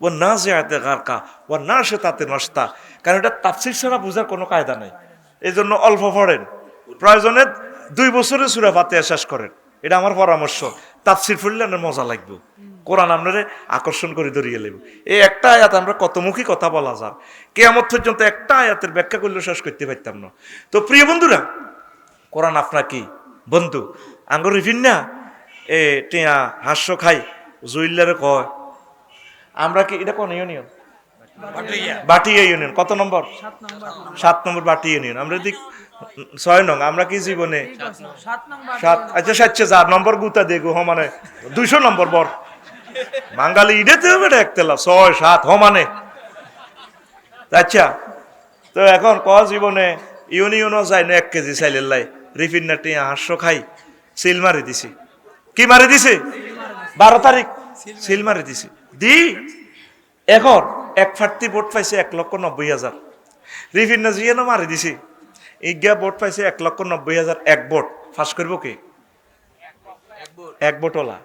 ও না যেতে গারকা ও না সে তাতে নষ্টা কারণ এটা তাফসির ছাড়া বোঝার কোনো কায়দা নেই এই জন্য অল্প পড়েন প্রয়োজনে 2 বছরে সূরা ফাতিহা শেষ করেন এটা আমার পরামর্শ তাফসির পড়লে আপনার মজা লাগবে কোরআন আপনারে আকর্ষণ করে ধরিয়ে নেব এই একটা আয়াত আমরা কতমুখী কথা বলা যায় কিয়ামত পর্যন্ত একটা আয়াতের ব্যাখ্যা করলে শেষ করতে পারতাম না তো প্রিয় বন্ধুরা কোরআন আপনার কি বন্ধু আঙ্গুর রিফিন না এ টিয়া হাস্য খাই জুইল্লারে কয় আমরা কি এটা কোন ইউনিয়ন বাটিয়া ইউনিয়ন কত নম্বর 7 নম্বর বাটিয়া ইউনিয়ন আমরা দিক 6 নং আমরা কি জীবনে 7 আচ্ছা 7 নম্বর গুতা দেগো মানে 200 নম্বর বর বাঙালি ইডেতে হবে একতলা 6 7 মানে আচ্ছা তো এখন ক জীবনে ইউনিয়নও যায় না 1 কেজি চাইলের লাই রিফিন নাটি হাস্য খাই সিল মারি দিছি কি মারি দিছে 12 তারিখ সিল মারি দিছি দি এখন এক প্রার্থী ভোট পাইছে 1,90,000, রিফিন নাজিয়ানো মারি দিছে, ইজ্ঞা ভোট পাইছে 1,90,000, এক ভোট ফাঁস করবো কে? এক ভোটওয়ালা।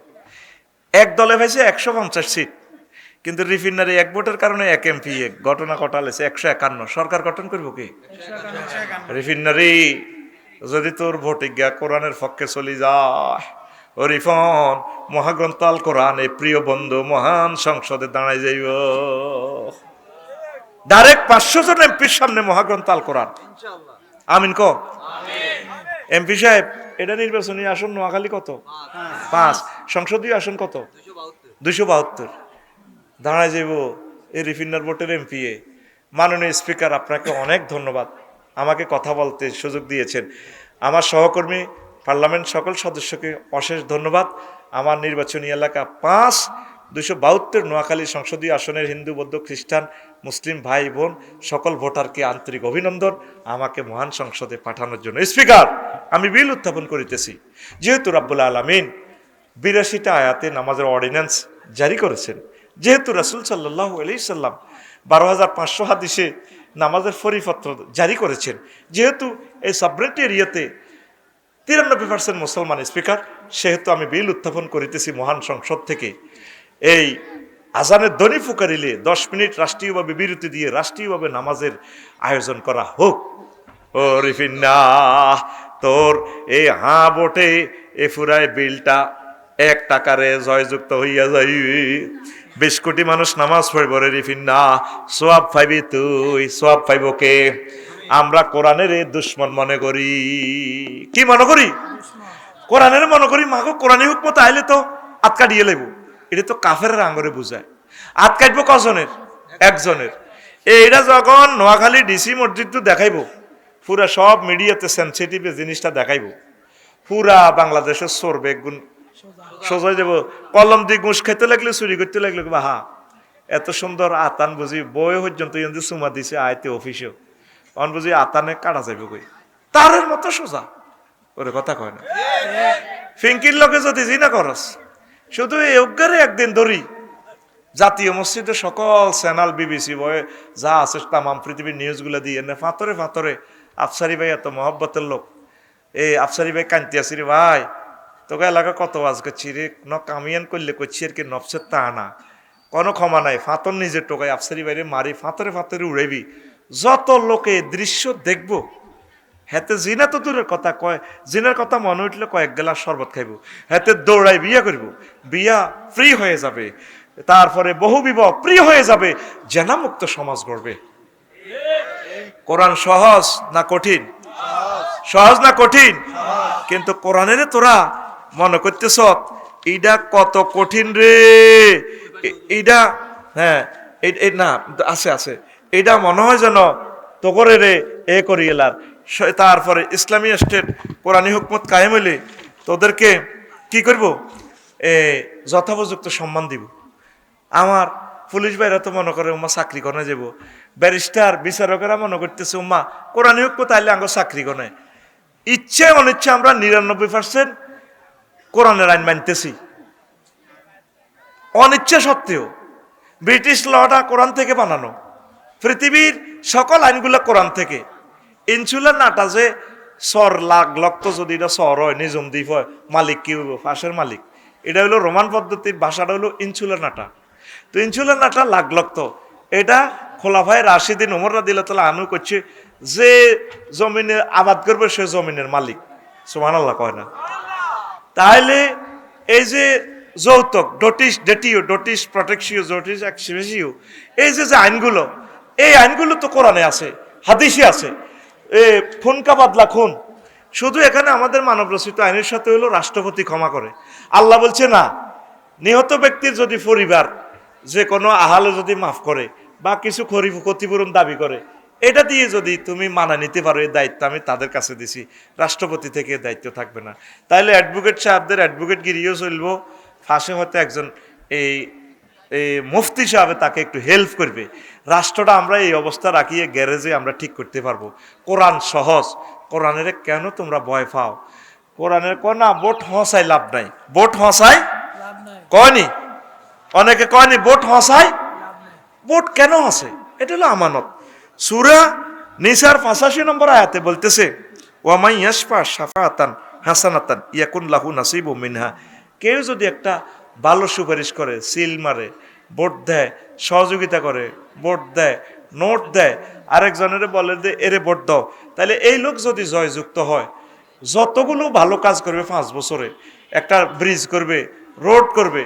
এক দলে পাইছে 150 সিট, কিন্তু রিফিনারি এক ভোটের কারণে এক এমপি ঘটনা ঘটালেছে 151। সরকার গঠন করবো কে? রিফিনারি যদি তোর ভোট ইজ্ঞা কোরআনের পক্ষে চলি যায়, ও রিফন মহাগ্রন্থ আল কোরআন এই প্রিয় বন্ধু মহান সংসদে দাঁড়াই যাইব, ডাইরেক্ট 500 জন এমপির সামনে মহাগ্রন্থ আল কোরআন। আমিন ক। এমপি সাহেব, এটা নির্বাচনী আসন নোয়াখালী কত? 5। সংসদীয় আসন কত? 272। দাঁড়ায় যাইব এই রিফিনার ভোটের এমপি। মাননীয় স্পিকার, আপনাকে অনেক ধন্যবাদ, আমাকে কথা বলতে সুযোগ দিয়েছেন। আমার সহকর্মী পার্লামেন্ট সকল সদস্যকে অশেষ ধন্যবাদ। আমার নির্বাচনী এলাকা 5, 272 নোয়াখালী সংসদীয় আসনের হিন্দু, বৌদ্ধ, খ্রিস্টান, মুসলিম ভাই বোন সকল ভোটারকে আন্তরিক অভিনন্দন আমাকে মহান সংসদে পাঠানোর জন্য। স্পিকার, আমি বিল উত্থাপন করিতেছি, যেহেতু রাব্বুল আলামিন 82টা আয়াতে নামাজের অর্ডিন্যান্স জারি করেছেন, যেহেতু রাসূল সাল্লাল্লাহু আলাইহি সাল্লাম 12,500 হাদিসে নামাজের পরিপত্র জারি করেছেন, যেহেতু এই সাবরেন্টি এরিয়াতে 93% মুসলমান। স্পিকার, সেহেতু আমি বিল উত্থাপন করিতেছি মহান সংসদ থেকে, এই আজানের ধ্বনি ফুকারিলে 10 মিনিট রাষ্ট্রীয়ভাবে বিরতি দিয়ে রাষ্ট্রীয়ভাবে নামাজের আয়োজন করা হোক। ও রিফিন্না, তোর এই ভোটে এ ফুরায় বিলটা 1 টাকারে জয়যুক্ত হইয়া যাই। 20 কোটি মানুষ নামাজ পড়ব রে রিফিন্না, সোয়াব পাইবি তুই, সোয়াব পাইব কে? আমরা কোরআনের দুশ্মন মনে করি। কি মনে করি? কোরআনের মনে করি। মাগো কোরআনী হুকমত আইলে তো আত কাটিয়ে লাগবো, এটা তো কাফের আঙ্গরে বুঝায়। আত কাটবো কজনের? একজনের। এইটা যখন নোয়াখালী ডিসি মসজিদ দেখাইবো, পুরা সব মিডিয়াতে সেন্সিটিভ জিনিসটা দেখাইবো, পুরা বাংলাদেশের সরবে গুণ সোজাই দেব। কলম দিয়ে ঘুষ খাইতে লাগলে, চুরি করতে লাগলে, বাহা এত সুন্দর আতান বুঝি বই পর্যন্ত চুমা দিছে আয়তে অফিসেও, অন বুঝি আতানে কাটা যাবে কই, তারের মতো সোজা ওরে কথা কয় না। ফিঙ্কির লোকে যদি জিনা করস, শুধু এই অজ্ঞারে একদিন ধরি জাতীয় মসজিদে সকল চ্যানেল, বিবিসি বয়ে যা আছে তামাম পৃথিবীর নিউজগুলো দিয়ে এনে ফাতরে ফাতরে আফসারি ভাই এত মহব্বতের লোক, এই আফসারি ভাই কান্তি আসি রে ভাই, তোকে এলাকা কত আজ করছি রে, ন কামিয়ান করলে করছি আর কি, নফসের তা না কোনো ক্ষমা নাই। ফাতর নিজের টোকায় আফসারি বাইরে মারি ফাতরে ফাতরে উড়াইবি। যত লোকে দৃশ্য দেখবো, হেতে জিনা তো দূরের কথা, কয় জিনার কথা মনে উঠলে কয়েক গ্লাস শরবত খাইব, হেতে দৌড়াই বিয়া করব, বিয়া ফ্রি হয়ে যাবে, তারপরে বহু বিবাহ প্রিয় হয়ে যাবে, জেনামুক্ত সমাজ গড়বে। কোরআন সহজ না কঠিন? সহজ না কঠিন? কিন্তু কোরআনের তোরা মনে করতেছ এইটা কত কঠিন রে, এইটা হ্যাঁ না আছে আছে, এইটা মনে হয় যেন তো করে রে এ করি এলার। তারপরে ইসলামী স্টেট কোরআনী হুকমত কায়েম হইলে তোদেরকে কি করব, যথোপযুক্ত সম্মান দিব। আমার পুলিশ ভাইরা তো মনে করে উম্মা চাকরি গনে যাব, ব্যারিস্টার বিচারকেরা মনে করতেছে উম্মা কোরআনী হুকমত আইলে আঙ্গ চাকরি গনে। ইচ্ছে অনিচ্ছে আমরা 99% কোরআনের আইন মানতেছি, অনিচ্ছে সত্ত্বেও। ব্রিটিশ লটা কোরআন থেকে বানানো, পৃথিবীর সকল আইনগুলো কোরআন থেকে। ইনসুলার নাটা যে সর লাখ লক্ত যদি এটা সর হয়, নিজম দ্বীপ হয়, মালিক কি হইব? ফাঁসের মালিক। এটা হলো রোমান পদ্ধতির ভাষাটা হলো ইনসুলার নাটা। তো ইনসুলার নাটা লাখ লক্ত, এটা খোলাফায়ে রাশিদিন ওমর রাদিয়াল্লাহু আনহু করছে, যে জমিনের আবাদ করবে সে জমিনের মালিক। সুবহানাল্লাহ কয় না? তাহলে এই যে যৌতুক, ডোটিস ডেটিও, ডোটিস প্রটেকশিও, ডোটিস এক্সিভেসিও, এই যে আইনগুলো, এই আইনগুলো তো কোরআনে আছে, হাদিসে আছে। খুনকা বাদলা খুন, শুধু এখানে আমাদের মানব রচিত আইনের সাথে হলো রাষ্ট্রপতি ক্ষমা করে। আল্লাহ বলছে না, নিহত ব্যক্তির যদি পরিবার যে কোনো আহালে যদি মাফ করে বা কিছু ক্ষতিপূরণ দাবি করে, এটা দিয়ে যদি তুমি মানা নিতে পারো, এই দায়িত্ব আমি তাদের কাছে দিছি, রাষ্ট্রপতি থেকে দায়িত্ব থাকবে না। তাইলে অ্যাডভোকেট সাহেবদের অ্যাডভোকেট গিরিও চলবো, ফাঁসে হয়তো একজন এই মুফতি সাহেব তাকে একটু হেল্প করবে। রাষ্ট্রটা আমরা এই অবস্থা রাখিয়ে গ্যারেজে আমরা ঠিক করতে পারবো। কোরআন সহজ, কোরআনের কেন তোমরা ভয় পাও? কোরআনের কয় না ভোট হসাই লাভ নাই, ভোট হসাই কয়নি, অনেকে কয়নি ভোট হসাই বোর্ড কেন আছে? এটা হলো আমানত। সূরা নিসার 85 নম্বর আয়াতে বলতেছে, ওয়ামাই ইয়াশফা শাফাআতান হাসানাতান ইয়াকুন লাহু নাসিবুম মিনহা। কেউ যদি একটা ভালো সুপারিশ করে, সিল মারে, ভোট দেয়, সহযোগিতা করে, ভোট দেয়, নোট দেয়, আরেকজনের বলে যে এরে ভোট দাও, তাহলে এই লোক যদি জয়যুক্ত হয়, যতগুলো ভালো কাজ করবে 5 বছরে, একটা ব্রিজ করবে, রোড করবে,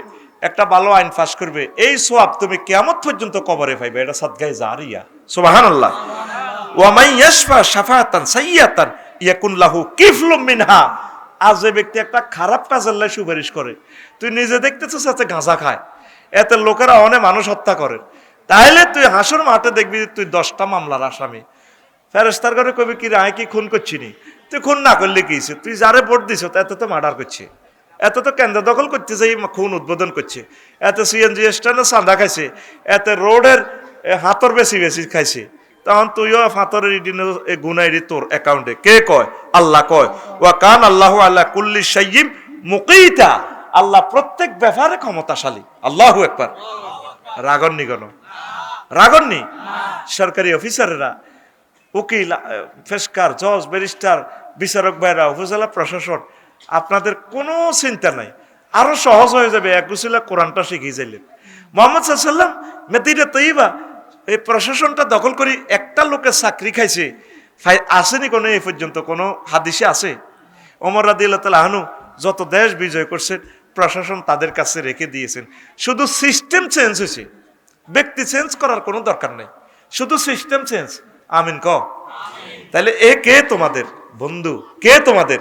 একটা ভালো আইন পাস করবে, এই সওয়াব তুমি কিয়ামত পর্যন্ত কবরে পাইবে। এটা সাদগায়ে জারিয়া। সুবহানাল্লাহ। ওয়া মান ইয়াশফা শাফাআতান সাইয়্যাতান ইয়াকুন লাহু কিফলুম মিনহা। আজ যে ব্যক্তি একটা খারাপ কাজের লাই সুপারিশ করে, তুই নিজে দেখতেছিস এতে গাঁজা খায়, এতে লোকেরা অনেক মানুষ হত্যা করে, তাহলে তুই হাসর মাঠে দেখবি তুই 10টা মামলার আসামি। ফেরেশতার ঘরে কবি কি রায় কি খুন করছিনি? তুই খুন না করলে কি হইছে? তুই যারে ভোট দিছ এত তো মার্ডার করছে, এত তো কেন্দ্র দখল করতে যাই খুন উদ্বোধন করছে, এত সিএনজি স্ট্যান্ডে চাঁদা খাইছে, এত রোডের হাতর বেশি বেশি খাইছে। তখন তুইও ফাতরের গুনাইরি তোর অ্যাকাউন্টে। কে কয়? আল্লাহ কয়, ওয়া কান আল্লাহু আলা কুল্লি শাইইন মুকিতা। আল্লাহ প্রত্যেক ব্যাপারে ক্ষমতাশালী। আল্লাহু আকবার। রাগন্নি গণ, রাগন্নি সরকারি অফিসারেরা, উকিল, ফেসকার, জজ, ব্যারিস্টার, বিচারক ভাইরা, উপজেলা প্রশাসন, আপনাদের কোনো চিন্তা নাই, আরো সহজ হয়ে যাবে এক গুছিলা কোরআনটা শিখিয়ে যাইলেন। মোহাম্মদ সাল্লাল্লাহু আলাইহি ওয়াসাল্লাম মদিনা তৈয়বা এই প্রশাসনটা দখল করি একটা লোকের চাকরি খাইছে, আসেনি কোনো এই পর্যন্ত কোনো হাদিসে আছে? ওমর রাদিয়াল্লাহু তাআলা আনহু যত দেশ বিজয় করছেন প্রশাসন তাদের কাছে রেখে দিয়েছেন, শুধু সিস্টেম চেঞ্জ হয়েছে, ব্যক্তি চেঞ্জ করার কোনো দরকার নেই, শুধু সিস্টেম চেঞ্জ। আমিন ক। তাহলে এ কে তোমাদের বন্ধু? কে তোমাদের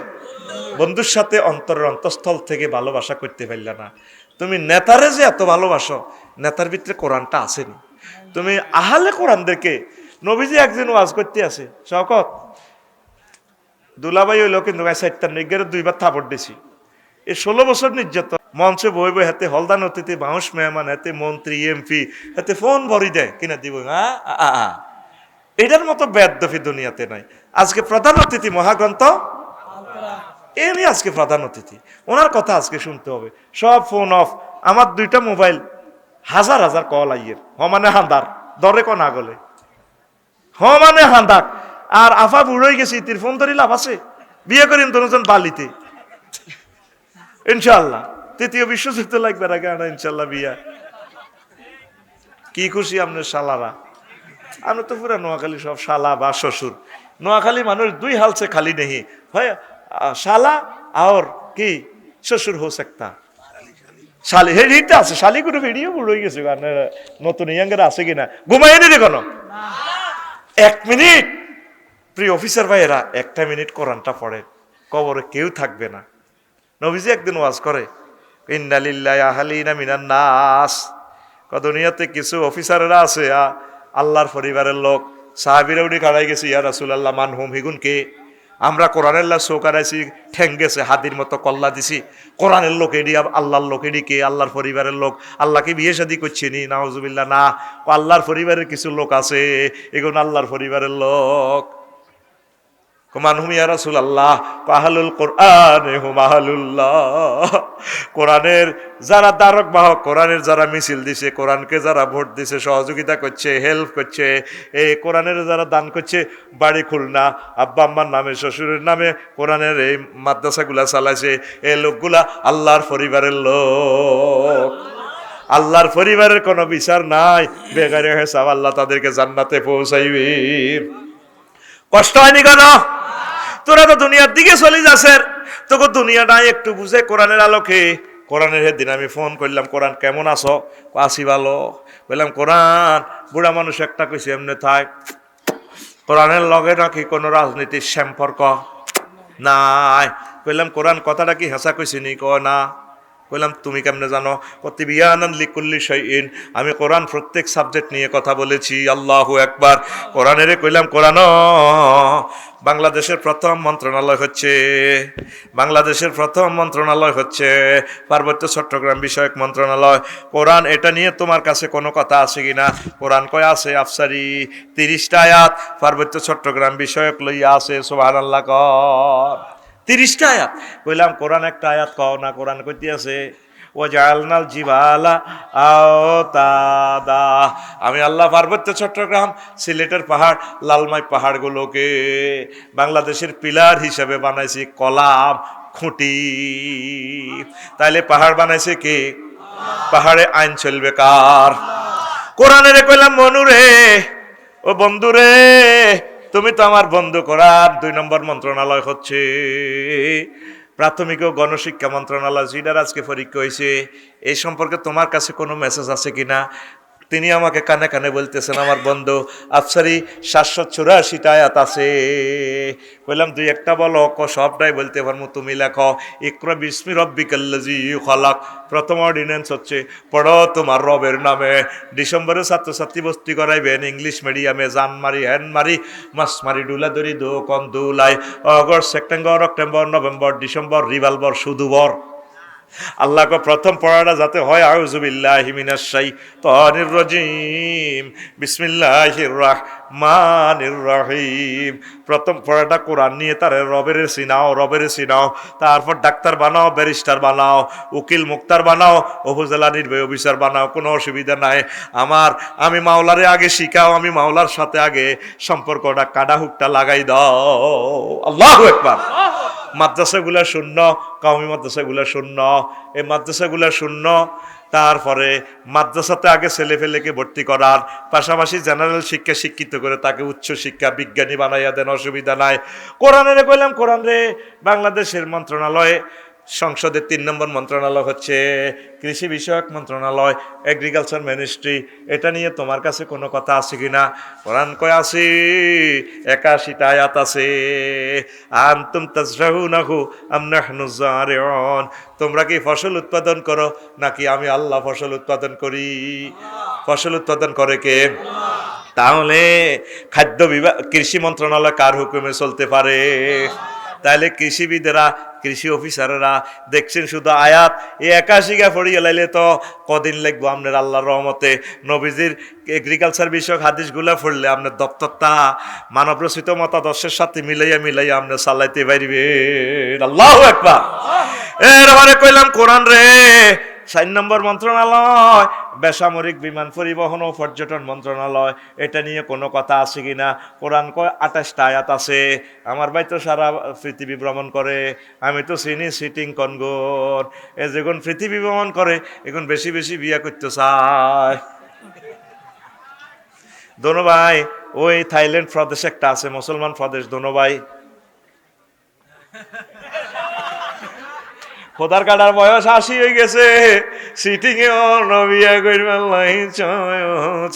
বন্ধুর সাথে অন্তরের অন্তঃস্থল থেকে ভালোবাসা করতে পারলে না। তুমি নেতারে যে এত ভালোবাসো, নেতার ভিতরে কোরআনটা আসেনি। তুমি আহলে কোরআনদেরকে, নবীজি একদিন ওয়াজ করতে আসে, শওকত দুলাভাই হইলো কিন্তু 4টা নিগের 2বার থাপড় দিছি। এই 16 বছর নির্যাতন, মঞ্চে বই বই হাতে হলদান অতিথি, বাউশ মেহমান হাতে, মন্ত্রী এমপি হাতে ফোন ভরি দেয় কিনা দিব। এটার মতো বেদফি দুনিয়াতে নাই। আজকে প্রধান অতিথি মহাগ্রন্থ, এ নিয়ে আজকে প্রধান অতিথি, ওনার কথা আজকে শুনতে হবে। সব ফোন অফ। আমার 2টা মোবাইল, হাজার হাজার কল আইয়ের, মানে হান্দার দরে ক না গলে, মানে হান্দাক। আর আফা বুড়োই গেছি, তির ফোন ধরি লাভ আছে? বিয়ে করিম দুজন বালিতে ইনশাল্লাহ, 3য় বিশ্বযুদ্ধ লাগবে আগে আনা ইনশাল্লাহ বিয়া। কি খুশি আপনার শালারা। আমরা তো পুরা নোয়াখালী সব শালা বা শ্বশুর। নোয়াখালী মানুষ 2 হালসে খালি নেই হয়, শালা আর কি শ্বশুর হো सकता। শালি হেডিটা আছে, শালি করে ভিডিও বুড়ো গেছে, নতুন ইয়াঙ্গের আছে কিনা ঘুমাই নি কোনো 1 মিনিট। প্রিয় অফিসার ভাইয়েরা, 1টা মিনিট কোরআনটা পড়ে, কবরে কেউ থাকবে না। নবীজি একদিন ওয়াজ করে, ইন্না লিল্লাহি আহলিনা মিনান নাস। দুনিয়াতে কিছু অফিসারেরা আছে আল্লাহর পরিবারের লোক। সাহাবীরা উঠে খাড়াই গেছে, ইয়া রাসূলুল্লাহ মানহুম, হিগুন কে? আমরা কোরআনের লা শোকারাইছি, ঠ্যাং গেছে, হাদির মতো কল্লা দিছি। কোরআনের লোক এডি, আল্লাহর লোক এডি কে? আল্লাহর পরিবারের লোক। আল্লাহকে বিয়ে শাদী করছে নি? নাউজুবিল্লাহ না। আল্লাহর পরিবারের কিছু লোক আছে, এগুলো আল্লাহর পরিবারের লোক। মানহুম ইয়া রাসূলুল্লাহ, আহলুল কোরআন হুম আহলুল্লাহ। কোরআনের যারা দ্বারক বাহক, কোরআনের যারা মিছিল দিছে, কোরআনকে যারা ভোট দিছে, সহযোগিতা করছে, হেল্প করছে, এই কোরআনের যারা দান করছে, বাড়ি খুলনা আব্বা আম্মার নামে, শ্বশুরের নামে কোরআনের এই মাদ্রাসাগুলা চালাইছে, এই লোকগুলা আল্লাহর পরিবারের লোক। আল্লাহর পরিবারের কোনো বিচার নাই, বেগারে হিসাব আল্লাহ তাদেরকে জান্নাতে পৌঁছাইবে। কষ্ট হয়নি কেন? তোরা তো দুনিয়ার দিকে চলে যাচ্ছেন, তোকে দুনিয়াটা একটু বুঝে কোরআনের আলোকে। কোরআনের সেদিন আমি ফোন করলাম, কোরআন কেমন আছো? আসি ভালো। বললাম কোরআন, বুড়া মানুষ একটা কইছে এমনি থাক, কোরআনের লগে নাকি কোনো রাজনীতির সম্পর্ক নাই। কইলাম কোরআন কথাটা কি হেঁচা কইছি নি? ক না। কইলাম তুমি কেমনে জানো? তিবিয়ানান লিকুল্লি শাইইন। আমি কোরআন প্রত্যেক সাবজেক্ট নিয়ে কথা বলেছি। আল্লাহু আকবার। কোরআনের কইলাম কোরআন বাংলাদেশের প্রথম মন্ত্রণালয় হচ্ছে পার্বত্য চট্টগ্রাম বিষয়ক মন্ত্রণালয়। কোরআন এটা নিয়ে তোমার কাছে কোনো কথা আছে কিনা? কোরআন কয় আছে আফসারি 30টা আয়াত পার্বত্য চট্টগ্রাম বিষয়ক লইয়া আছে। সুবহানাল্লাহ কর। 30টা আয়াত। কইলাম কোরআন একটা আয়াত কও না। কোরআন কইতে আছে ওয়াজআলনাল জিবালা আওতাদা। আমি আল্লাহ পার্বত্য চট্টগ্রাম, সিলেটের পাহাড়, লালমাই পাহাড়গুলোকে বাংলাদেশের পিলার হিসেবে বানাইছি, কলাম খুঁটি। তাইলে পাহাড় বানাইছে কে? পাহাড়ে আইন চলবে কার? কোরআনের কইলাম মনুরে, ও বন্ধুরে, তুমি তো আমার বন্ধু। কোরআন 2 নম্বর মন্ত্রণালয় হচ্ছে প্রাথমিক ও গণশিক্ষা মন্ত্রণালয়, যেটার আজকে পরীক্ষা হয়েছে। এই সম্পর্কে তোমার কাছে কোনো মেসেজ আছে কিনা? তিনি আমাকে কানে কানে বলতেছেন, আমার বন্ধু আফসারি 784টা আয়াত আছে। বললাম 2-1টা বলো। সবটাই বলতে পারবো, তুমি লেখো। ইকরা বিসমি রব্বিকাল্লাযী খালাক, প্রথম অর্ডিন্যান্স হচ্ছে পড়ো তোমার রবের নামে। ডিসেম্বরে ছাত্রছাত্রী ভর্তি করাইবেন ইংলিশ মিডিয়ামে, জান মারি হ্যান মারি মাস মারি ডুলা দড়ি দো কন দুলাই, August September October November December revolver শুধু বর। আল্লাহ প্রথম পড়াটা যাতে হয় আউযু বিল্লাহি মিনাশ শাইতানির রাজিম বিসমিল্লাহির রাহমানির রহিম। প্রথম পড়াটা কোরআন নিয়ে তারে রবের চিনাও, তারপর ডাক্তার বানাও, ব্যারিস্টার বানাও, উকিল মুক্তার বানাও, উপজেলা নির্বাহী অফিসার বানাও, কোনো অসুবিধা নাই। আমি মাওলারে আগে শিখাও, আমি মাওলার সাথে আগে সম্পর্কটা কাডা হুকটা লাগাই দাও। আল্লাহু আকবার। মাদ্রাসাগুলা শূন্য, কওমি মাদ্রাসাগুলা শূন্য, এই মাদ্রাসাগুলা শূন্য। তারপরে মাদ্রাসাতে আগে ছেলে ফেলেকে ভর্তি করার পাশাপাশি জেনারেল শিক্ষা শিক্ষিত করে তাকে উচ্চ শিক্ষা বিজ্ঞানী বানাইয়া দেন, অসুবিধা নাই। কোরআনের কইলাম কোরআন রে, বাংলাদেশের মন্ত্রণালয়ে সংসদের 3 নম্বর মন্ত্রণালয় হচ্ছে কৃষি বিষয়ক মন্ত্রণালয়, এগ্রিকালচার মিনিস্ট্রি। এটা নিয়ে তোমার কাছে কোনো কথা আছে কিনা? কোরআন কয় আছে, 81টা আয়াত আছে। আনতুম তাজরাউনাহু আম নাহনু যারিউন, তোমরা কি ফসল উৎপাদন করো নাকি আমি আল্লাহ ফসল উৎপাদন করি? ফসল উৎপাদন করে কে? তাহলে খাদ্য বিভাগ, কৃষি মন্ত্রণালয় কার হুকুমে চলতে পারে? তাহলে কৃষিবিদেরা, কৃষি অফিসারেরা দেখছেন শুধু আয়াত, এই 81 পড়িয়ে লাইলে তো কদিন লাগবো আপনার আল্লাহর রহমতে। নবীজির এগ্রিকালচার বিষয়ক হাদিসগুলা পড়লে আপনার দপ্তরটা মানব রচিত মতাদর্শের সাথে মিলাইয়া আপনি চালাইতে পারবেন। আল্লাহু আকবার। এরপরে কইলাম কোরআন রে, 4 নম্বর মন্ত্রণালয় বেসামরিক বিমান পরিবহন ও পর্যটন মন্ত্রণালয়। এটা নিয়ে কোনো কথা আছে কিনা? কোরআন কয় 28টা আয়াত আছে। আমার ভাই তো সারা পৃথিবী ভ্রমণ করে, আমি তো চিনি সিটিং কনগর। এ যখন পৃথিবী ভ্রমণ করে এখন বেশি বেশি বিয়া করতে চায়। দোনো ভাই, ওই থাইল্যান্ড প্রদেশ একটা আছে মুসলমান প্রদেশ, দোনো ভাই খোদার কাটার বয়স 80 হয়ে গেছে, সিটিং এ নবিয়া কইরবাল্লাহি চয়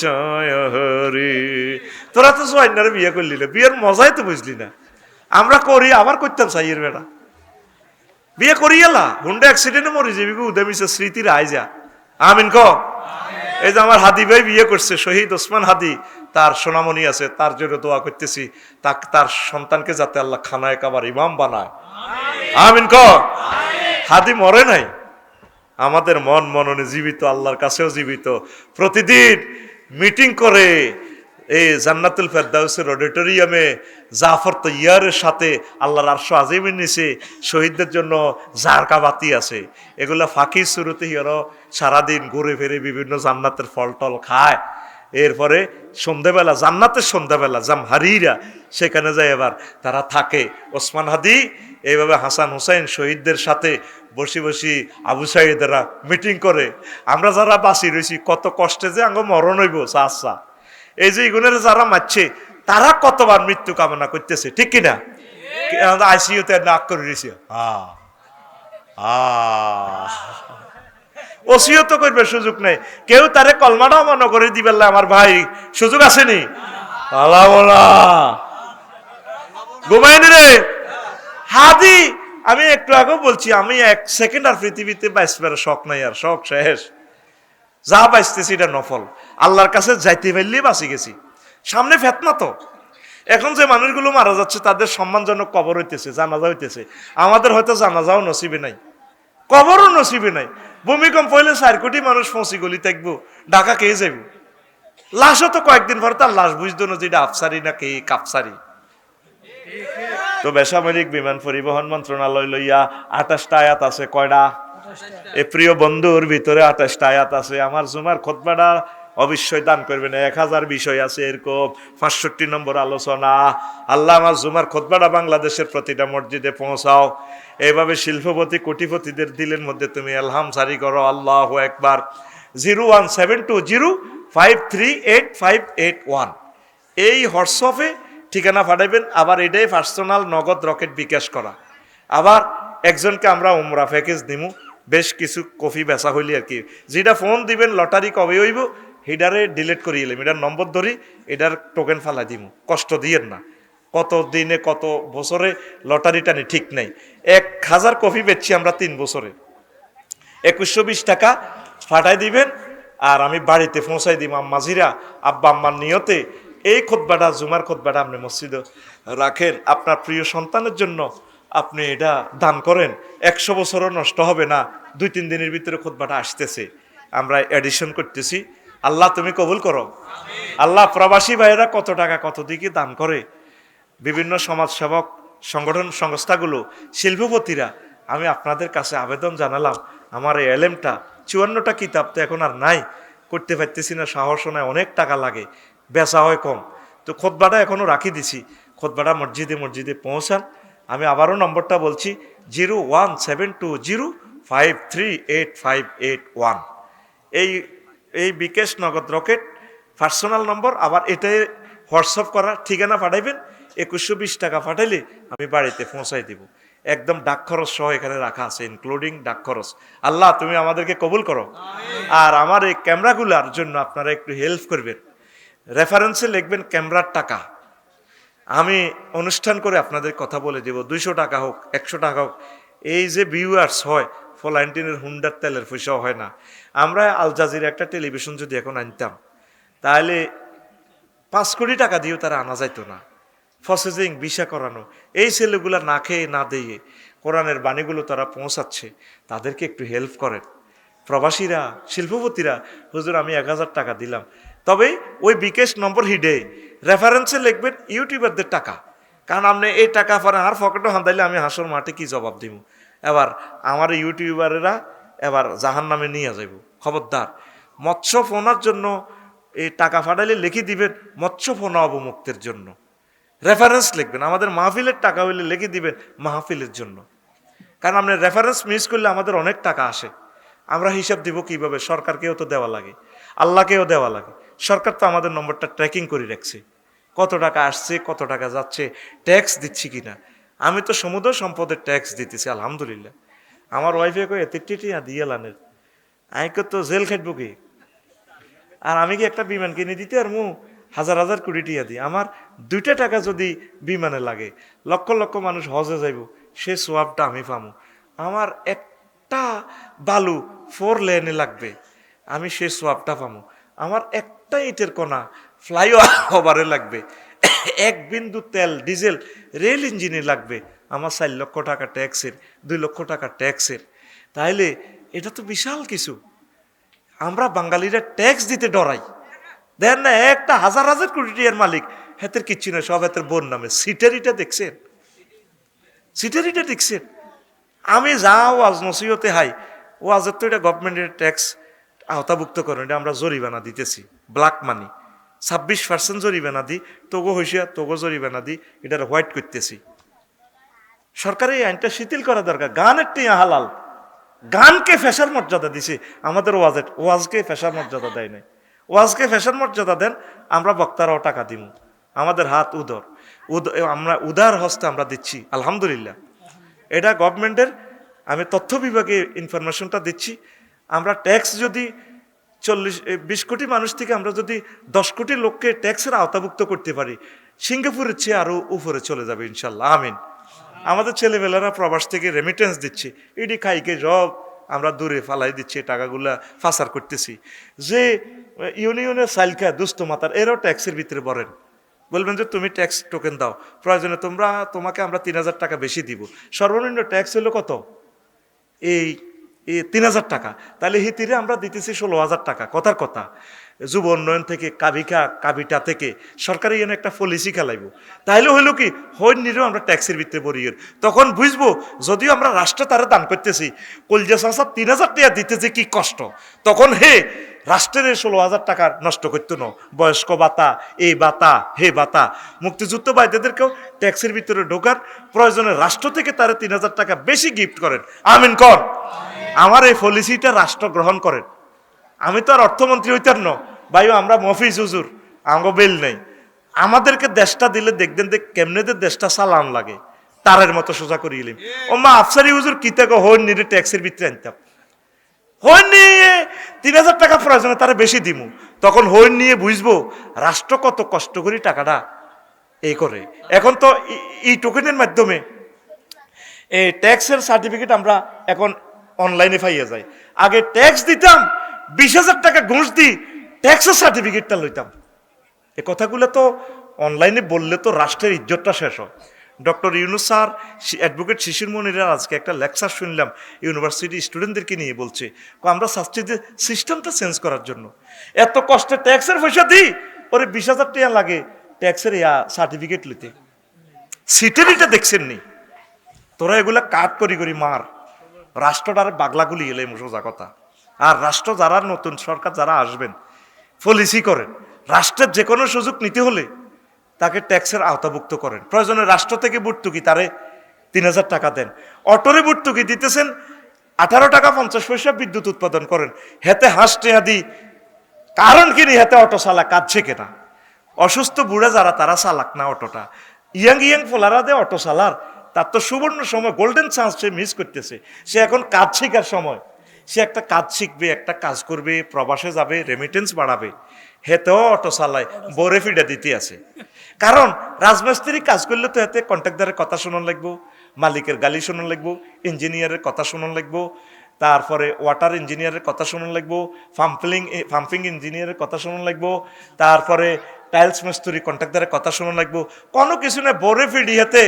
চয় হরি। তোরা তো সোয়াইনারে বিয়ে করলি না, বিয়ের মজাই তো বুঝলি না। আমরা করি, আবার করতাম সাইয়ের বেটা বিয়ে করিয়েলা, হুন্ডা অ্যাক্সিডেন্টে মরে যাবি উদামিছে স্মৃতির আইজা। আমিন ক। এই যে আমার হাদি ভাই বিয়ে করছে, শহীদ ওসমান হাদি, তার সোনামণি আছে, তার জন্য দোয়া করতেছি তার সন্তানকে যাতে আল্লাহ খানায় কাবার ইমাম বানায়। আমিন ক। হাদি মরে নাই, আমাদের মন মননে জীবিত, আল্লাহর কাছেও জীবিত। প্রতিদিন মিটিং করে এই জান্নাতুল ফেরদাউসের অডিটোরিয়ামে জাফর তৈয়ারের সাথে আল্লাহর আরশ আজিমের নিচে শহীদদের জন্য জারকা বাতি আছে। এগুলা ফাঁকি শুরুতে হিয়ারও সারাদিন ঘুরে ফিরে বিভিন্ন জান্নাতের ফল টল খায়। এরপরে সন্ধ্যাবেলা, জান্নাতের সন্ধ্যাবেলা জামহারিরা সেখানে যায়, এবার তারা থাকে। ওসমান হাদি এইভাবে হাসান হুসাইন শহীদদের সাথে বসি বসি আবু সাইদেরা মিটিং করে। আমরা যারা বাঁচি রয়েছি কত কষ্টে যে আঙ্গ মরণ হইব, আচ্ছা এই যে ইগুনের যারা মারছে তারা কতবার মৃত্যু কামনা করতেছে, ঠিক কিনা? আইসিইউতে নাক করে রয়েছে, ওসিয়ত করবে সুযোগ নেই কেউ, তারে কলমাটাও মনে করে দিবেন। আমার ভাই সুযোগ আসেনি, ঘুমাইনি রে হাদি। আমি একটু আগে বলছি, আমি 1 সেকেন্ড আর পৃথিবীতে বাঁচবার শখ নাই, আর শখ শেষ। যা বাঁচতেছি এটা নফল, আল্লাহর কাছে যাইতে পারলেই বাঁচি গেছি। সামনে ফেতনা তো, এখন যে মানুষগুলো মারা যাচ্ছে তাদের সম্মানজনক কবর হইতেছে, জানাজা হইতেছে। আমাদের হয়তো জানাজাও নসিবে নাই, কবরও নসিবে নাই। ভূমিকম্প হইলে 4 কোটি মানুষ ফসি গলি থাকবো, ঢাকা কে যাইব? লাশও তো কয়েকদিন পর তার লাশ বুঝতো না যেটা আফসারি না কে কাপসারি। তো বেসামরিক বিমান পরিবহন মন্ত্রণালয় লইয়া 28টা আয়াত আছে। কয়টা? এ প্রিয় বন্ধুর ভিতরে 28টা আয়াত আছে। আমার জুমার খুতবাটা অবশ্যই দান করবেন। 1000 বিষয় আছে এরকম 65 নম্বর আলোচনা। আল্লাহ আমার জুমার খুতবাটা বাংলাদেশের প্রতিটা মসজিদে পৌঁছাও। এইভাবে শিল্পপতি কোটিপতিদের দিলের মধ্যে তুমি এলহাম জারি করো। আল্লাহু আকবার। 01720538581 এই হোয়াটসঅ্যাপে ঠিকানা পাঠাবেন। আবার এটাই পার্সোনাল নগদ রকেট বিকাশ করা। আবার একজনকে আমরা উমরা প্যাকেজ দিমু, বেশ কিছু কফি বেচা হইলি আর কি। যেটা ফোন দিবেন লটারি কবে হইব হিডারে ডিলিট করিয়ে এলাম, এটার নম্বর ধরি, এটার টোকেন ফালাই দিমু। কষ্ট দিয়েন না, কত দিনে কত বছরে লটারি টানি ঠিক নাই। 1000 কফি বেচছি আমরা 3 বছরে। 2120 টাকা ফাটাই দিবেন আর আমি বাড়িতে পৌঁছাই দিব। আম্মাজিরা আব্বা আম্মার নিয়তে এই খুতবাটা জুমার খুতবাটা আপনি মসজিদে রাখেন, আপনার প্রিয় সন্তানের জন্য আপনি এটা দান করেন। 100 বছরও নষ্ট হবে না। 2-3 দিনের ভিতরে খুতবাটা আসতেছে, আমরা এডিশন করতেছি। আল্লাহ তুমি কবুল করো। আল্লাহ প্রবাসী ভাইয়েরা কত টাকা কত দিকে দান করে, বিভিন্ন সমাজসেবক সংগঠন সংস্থাগুলো, শিল্পপতিরা, আমি আপনাদের কাছে আবেদন জানালাম, আমার এই এলেমটা 54টা কিতাব তো এখন আর নাই, করতে পারতেছি না, সাহস নাই, অনেক টাকা লাগে, বেচা হয় কম। তো খুতবাটা এখনও রাখি দিছি, খুতবাটা মসজিদে মসজিদে পৌঁছান। আমি আবারও নম্বরটা বলছি, 01720538581। এই বিকাশ নগদ রকেট পার্সোনাল নম্বর। আবার এটাই হোয়াটসঅ্যাপ করার ঠিকানা পাঠাইবেন। 2120 টাকা পাঠাইলে আমি বাড়িতে পৌঁছাই দিব। একদম ডাক খরচ সহ এখানে রাখা আছে, ইনক্লুডিং ডাক খরচ। আল্লাহ তুমি আমাদেরকে কবুল করো। আর আমার এই ক্যামেরাগুলার জন্য আপনারা একটু হেল্প করবেন। রেফারেন্সে লিখবেন ক্যামেরার টাকা। আমি অনুষ্ঠান করে আপনাদের কথা বলে দেব, 200 টাকা হোক 100 টাকা হোক। এই যে ভিউয়ার্স হয়, ফলাইন্টিনের হুন্ডার তেলের পয়সাও হয় না। আমরা আল জাজিরা একটা টেলিভিশন যদি এখন আনতাম, তাহলে 5 কোটি টাকা দিয়েও তারা আনা যাইতো না। প্রসেসিং ভিসা করানো, এই ছেলেগুলা না খেয়ে না দিয়ে কোরআনের বাণীগুলো তারা পৌঁছাচ্ছে, তাদেরকে একটু হেল্প করেন। প্রবাসীরা, শিল্পপতিরা, হুজুর আমি 1000 টাকা দিলাম, তবে ওই বিকাশ নম্বর হিডে রেফারেন্সে লিখবেন ইউটিউবারদের টাকা। কারণ আপনি এই টাকা পরে আর পকেটে হান্দাইলে আমি হাসর মাঠে কি জবাব দিব। এবার আমার ইউটিউবারেরা এবার জাহান নামে নিয়ে যাইব। খবরদার, মৎস্য ফোনার জন্য এই টাকা ফাটাইলে লিখে দিবেন মৎস্য ফোনা অবমুক্তের জন্য। রেফারেন্স লিখবেন। আমাদের মাহফিলের টাকা হইলে লিখে দিবেন মাহফিলের জন্য। কারণ আপনি রেফারেন্স মিস করলে আমাদের অনেক টাকা আসে। আমরা হিসাব দিব কিভাবে? সরকারকেও তো দেওয়া লাগে, আল্লাহকেও দেওয়া লাগে। সরকার তো আমাদের নম্বরটা ট্র্যাকিং করে রাখছে, কত টাকা আসছে কত টাকা যাচ্ছে, ট্যাক্স দিচ্ছি কিনা। আমি তো সমুদ্র সম্পদের ট্যাক্স দিতেছি আলহামদুলিল্লাহ। আমার ওয়াইফে কয়ে 33 দিয়ে লানের আইকে তো জেল খাটবো কি। আর আমি কি একটা বিমান কিনে দিতে আর মু হাজার হাজার কোটি টিয়া দিই। আমার 2টা টাকা যদি বিমানে লাগে, লক্ষ লক্ষ মানুষ হজে যাইব, সে সোয়াবটা আমি পামু। আমার একটা বালু 4 লেনে লাগবে, আমি সে সোয়াবটা পামু। আমার একটা ইটের কোনা ফ্লাইওভারে লাগবে, 1 বিন্দু তেল ডিজেল রেল ইঞ্জিনে লাগবে, আমার 4 লক্ষ টাকা ট্যাক্সের, 2 লক্ষ টাকা ট্যাক্সের। তাইলে এটা তো বিশাল কিছু। আমরা বাঙালিরা ট্যাক্স দিতে ডরাই। দেখেন না, একটা হাজার হাজার কোটি টাকার মালিক, হাতের কিচ্ছু না, সব হাতের বোন নামে। সিটারিটা দেখছেন? সিটারিটা দেখছেন? আমি যা ওয়াজ নসিহতে হাই, ওয়াজের তো এটা গভর্নমেন্টের ট্যাক্স আওতাভুক্ত করেন, এটা আমরা জরিমানা দিতেছি, ব্ল্যাক মানি 26% জরিমানা দিই, তোগো হইসিয়া তোগো জরিমানা দিই, এটার হোয়াইট করতেছি। সরকার এই আইনটা শিথিল করা দরকার। গানের টিয়া হালাল, গানকে ফ্যাশন মর্যাদা দিছে, আমাদের ওয়াজকে ফ্যাশন মর্যাদা দেয় নাই। ওয়াজকে ফ্যাশন মর্যাদা দেন, আমরা বক্তারাও টাকা দিব, আমাদের হাত আমরা উদার হস্তে আমরা দিচ্ছি আলহামদুলিল্লাহ। এটা গভর্নমেন্টের, আমি তথ্য বিভাগে ইনফরমেশনটা দিচ্ছি। আমরা ট্যাক্স যদি 20 কোটি মানুষ থেকে আমরা যদি 10 কোটি লোককে ট্যাক্সের আওতাভুক্ত করতে পারি, সিঙ্গাপুরের চেয়ে আরো উপরে চলে যাবে ইনশাল্লাহ, আমিন। আমাদের ছেলেমেয়েরা প্রবাস থেকে রেমিটেন্স দিচ্ছে, এটি খাইকে সব আমরা দূরে ফালাই দিচ্ছি, টাকাগুলা ফাসার করতেছি। যে ইউনিয়নের সাইলখা দুস্থ মাতার, এরাও ট্যাক্সের ভিতরে বলেন, বলবেন যে তুমি ট্যাক্স টোকেন দাও, প্রয়োজনে তোমাকে আমরা 3000 টাকা বেশি দিব। সর্বনিম্ন ট্যাক্স হলো কত? এই 3,000 টাকা, তাহলে হিতিরে আমরা দিতেছি 16,000 টাকা। কথার কথা, যুব উন্নয়ন থেকে কাবিটা থেকে সরকারি এনে একটা পলিসি খেলাইব, তাইলে হইলো কি হইন নিরেও আমরা ট্যাক্সের ভিতরে বরিয়ের, তখন বুঝবো যদিও আমরা রাষ্ট্র তারা দান করতেছি, কলজা চাষা 3,000 টাকা দিতেছে কি কষ্ট, তখন রাষ্ট্রের 16,000 টাকা নষ্ট করতো না। বয়স্ক ভাতা, এই ভাতা, হে ভাতা, মুক্তিযুদ্ধ ভাইদেরকেও ট্যাক্সের ভিতরে ঢোকার প্রয়োজনে রাষ্ট্র থেকে তারা 3,000 টাকা বেশি গিফট করেন। আমিন কর। আমার এই পলিসিটা রাষ্ট্র গ্রহণ করেন। আমি তো আর অর্থমন্ত্রী হইতার ন ভাইও, আমরা মফিজ হুজুর, আমগো বেল নেই। আমাদেরকে দেশটা দিলে দেখবেন যে কেমনেদের দেশটা চালান লাগে, তারের মতো সোজা করিয়ে এলিম। ও মা আফসারি হুজুর কিতে হইন নিরে ট্যাক্সের ভিতরে আনতাম, হইন নিয়ে 3,000 টাকা প্রয়োজনে তারা বেশি দিমু, তখন হইন নিয়ে বুঝবো রাষ্ট্র কত কষ্ট করি টাকাটা এই করে। এখন তো এই টোকেনের মাধ্যমে এই ট্যাক্সের সার্টিফিকেট আমরা এখন অনলাইনে পাইয়া যাই। আগে ট্যাক্স দিতাম, 20,000 টাকা ঘুষ দিই ট্যাক্সের সার্টিফিকেটটা লইতাম। এ কথাগুলো তো অনলাইনে বললে তো রাষ্ট্রের ইজ্জতটা শেষ হয়। ডক্টর ইউনুস স্যার, অ্যাডভোকেট শিশির মনিরা আজকে একটা লেকচার শুনলাম ইউনিভার্সিটি স্টুডেন্টদেরকে নিয়ে, বলছে আমরা চাচ্ছি যে সিস্টেমটা চেঞ্জ করার জন্য এত কষ্টে ট্যাক্সের পয়সা দিই, ওরে 20,000 টাকা লাগে ট্যাক্সের সার্টিফিকেট লিতে। সিটেরিটা দেখছেন নি তোরা, এগুলা কাট করি করি মার রাষ্ট্রটার বাগলাগুলি এলে সোজা কথা। আর রাষ্ট্র যারা নতুন সরকার যারা আসবেন, পলিসি করেন, রাষ্ট্রের যে কোনো সুযোগ নিতে হলে তাকে ট্যাক্সের আওতাভুক্ত করেন। প্রয়োজনে রাষ্ট্র থেকে ভর্তুকি তারে 3,000 টাকা দেন। অটোরে ভর্তুকি দিতেছেন 18 টাকা 50 পয়সা বিদ্যুৎ উৎপাদন করেন, হেতে হাঁস টেয়া দিই, কারণ কিনি হেতে অটো চালা কাঁদছে কেনা। অসুস্থ বুড়া যারা তারা চালাক না অটোটা, ইয়াং ফোলারা দে অটো চালার, তার তো সুবর্ণ সময়, গোল্ডেন চান্স সে মিস করতেছে। সে এখন কাজ শেখার সময়, সে একটা কাজ শিখবে, একটা কাজ করবে, প্রবাসে যাবে, রেমিটেন্স বাড়াবে, হেতেও অটো চালায়, বোরে ফিডা দিতে আছে। কারণ রাজমিস্ত্রি কাজ করলে তো হেতে কন্ট্রাক্টরের কথা শোনান লাগবো, মালিকের গালি শোনান লাগবো, ইঞ্জিনিয়ারের কথা শোনান লাগবো, তারপরে ওয়াটার ইঞ্জিনিয়ারের কথা শোনান লাগবো, পাম্পিং ইঞ্জিনিয়ারের কথা শোনান লাগবো, তারপরে টাইলস মিস্ত্রি কন্ট্রাক্টরের কথা শোনা লাগবো। কোনো কিছু না বরে ফিডি হেতে,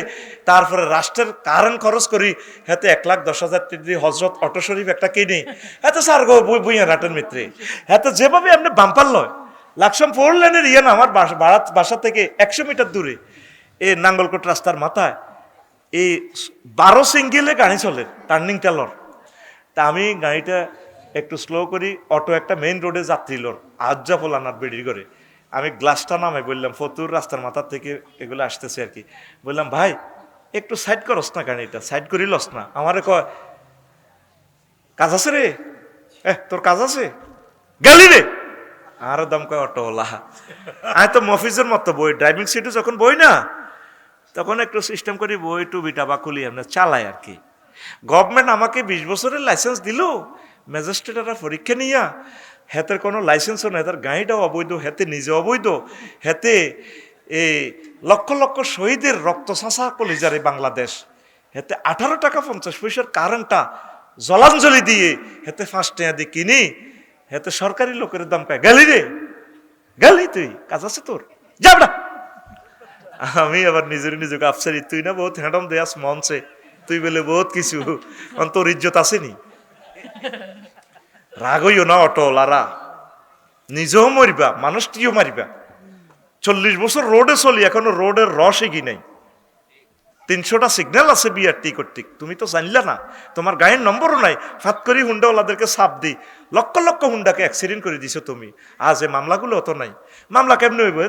তারপরে রাষ্ট্রের কারেন্ট খরচ করি হেতে 1,10,000 টাকা হজরত অটো শরীফ একটা কিনি হেতে সার গো বুইয়া রাটের মিত্রে, হেতে যেভাবে আপনি বাম্পার লয় লাকসাম 4 লেনের না, আমার বাসা থেকে 100 মিটার দূরে এই নাঙ্গলকোট রাস্তার মাথায় এই 12 সিঙ্গেলে গাড়ি চলে, টার্নিং টেলর। তা আমি গাড়িটা একটু স্লো করি, অটো একটা মেইন রোডে যাত্রী লোর আজ্জা ফোলানার বেড়ি করে, আমি গ্লাসটা নামে বললাম, ফতুর রাস্তার মাথার থেকে এগুলো আসতেছে আর কি, বললাম ভাই একটু সাইড করস না, গাড়িটা সাইড করি লস না। আমারে কয় কাজ আছে রে, তোর কাজ আছে গেলি রে, আরো দাম কয় অটোওয়ালা। আমি তো মফিজের মতো বই, ড্রাইভিং সিটে যখন বই না, তখন একটু সিস্টেম করি বই টুবিটা বা খুলি আমরা চালাই আর কি। গভর্নমেন্ট আমাকে 20 বছরের লাইসেন্স দিল, ম্যাজিস্ট্রেটরা পরীক্ষা নিয়া, হেতের কোনো লাইসেন্সও নেই, তার গাড়িটাও অবৈধ, হেতে নিজে অবৈধ, হেতে এই লক্ষ লক্ষ শহীদের রক্ত ছাঁচা কলিজারে বাংলাদেশ, হেতে 18 টাকা 50 পয়সার কারেন্টটা জলাঞ্জলি দিয়ে হেতে 5 টাকা দিয়ে কিনি, হেতে সরকারি লোকের দাম পায়। গেলি রে, গেলি তুই, কাজ আছে তোর, যাব না। আমি আবার নিজেকে আফসারি, তুই না বহুত হ্যাডম দেয়াস মঞ্চে, তুই বলে বহুত কিছু, তোর ইজ্জত আসেনি। রাগ হইও না অটোওয়ালারা, নিজেও মরিবা মানুষটিও মারিবা। 40 বছর রোডে চলি, এখনো রোডের রস এগি নাই। 300টা সিগন্যাল আছে বিআরটি কর্তৃক, তুমি তো জানলা না, তোমার গায়ের নম্বরও নাই, ফাত করি হুন্ডাওয়ালাদেরকে চাপ দিই, লক্ষ লক্ষ হুন্ডাকে অ্যাক্সিডেন্ট করে দিছো তুমি। আজ এই মামলাগুলো অত নাই, মামলা কেমনে হইব?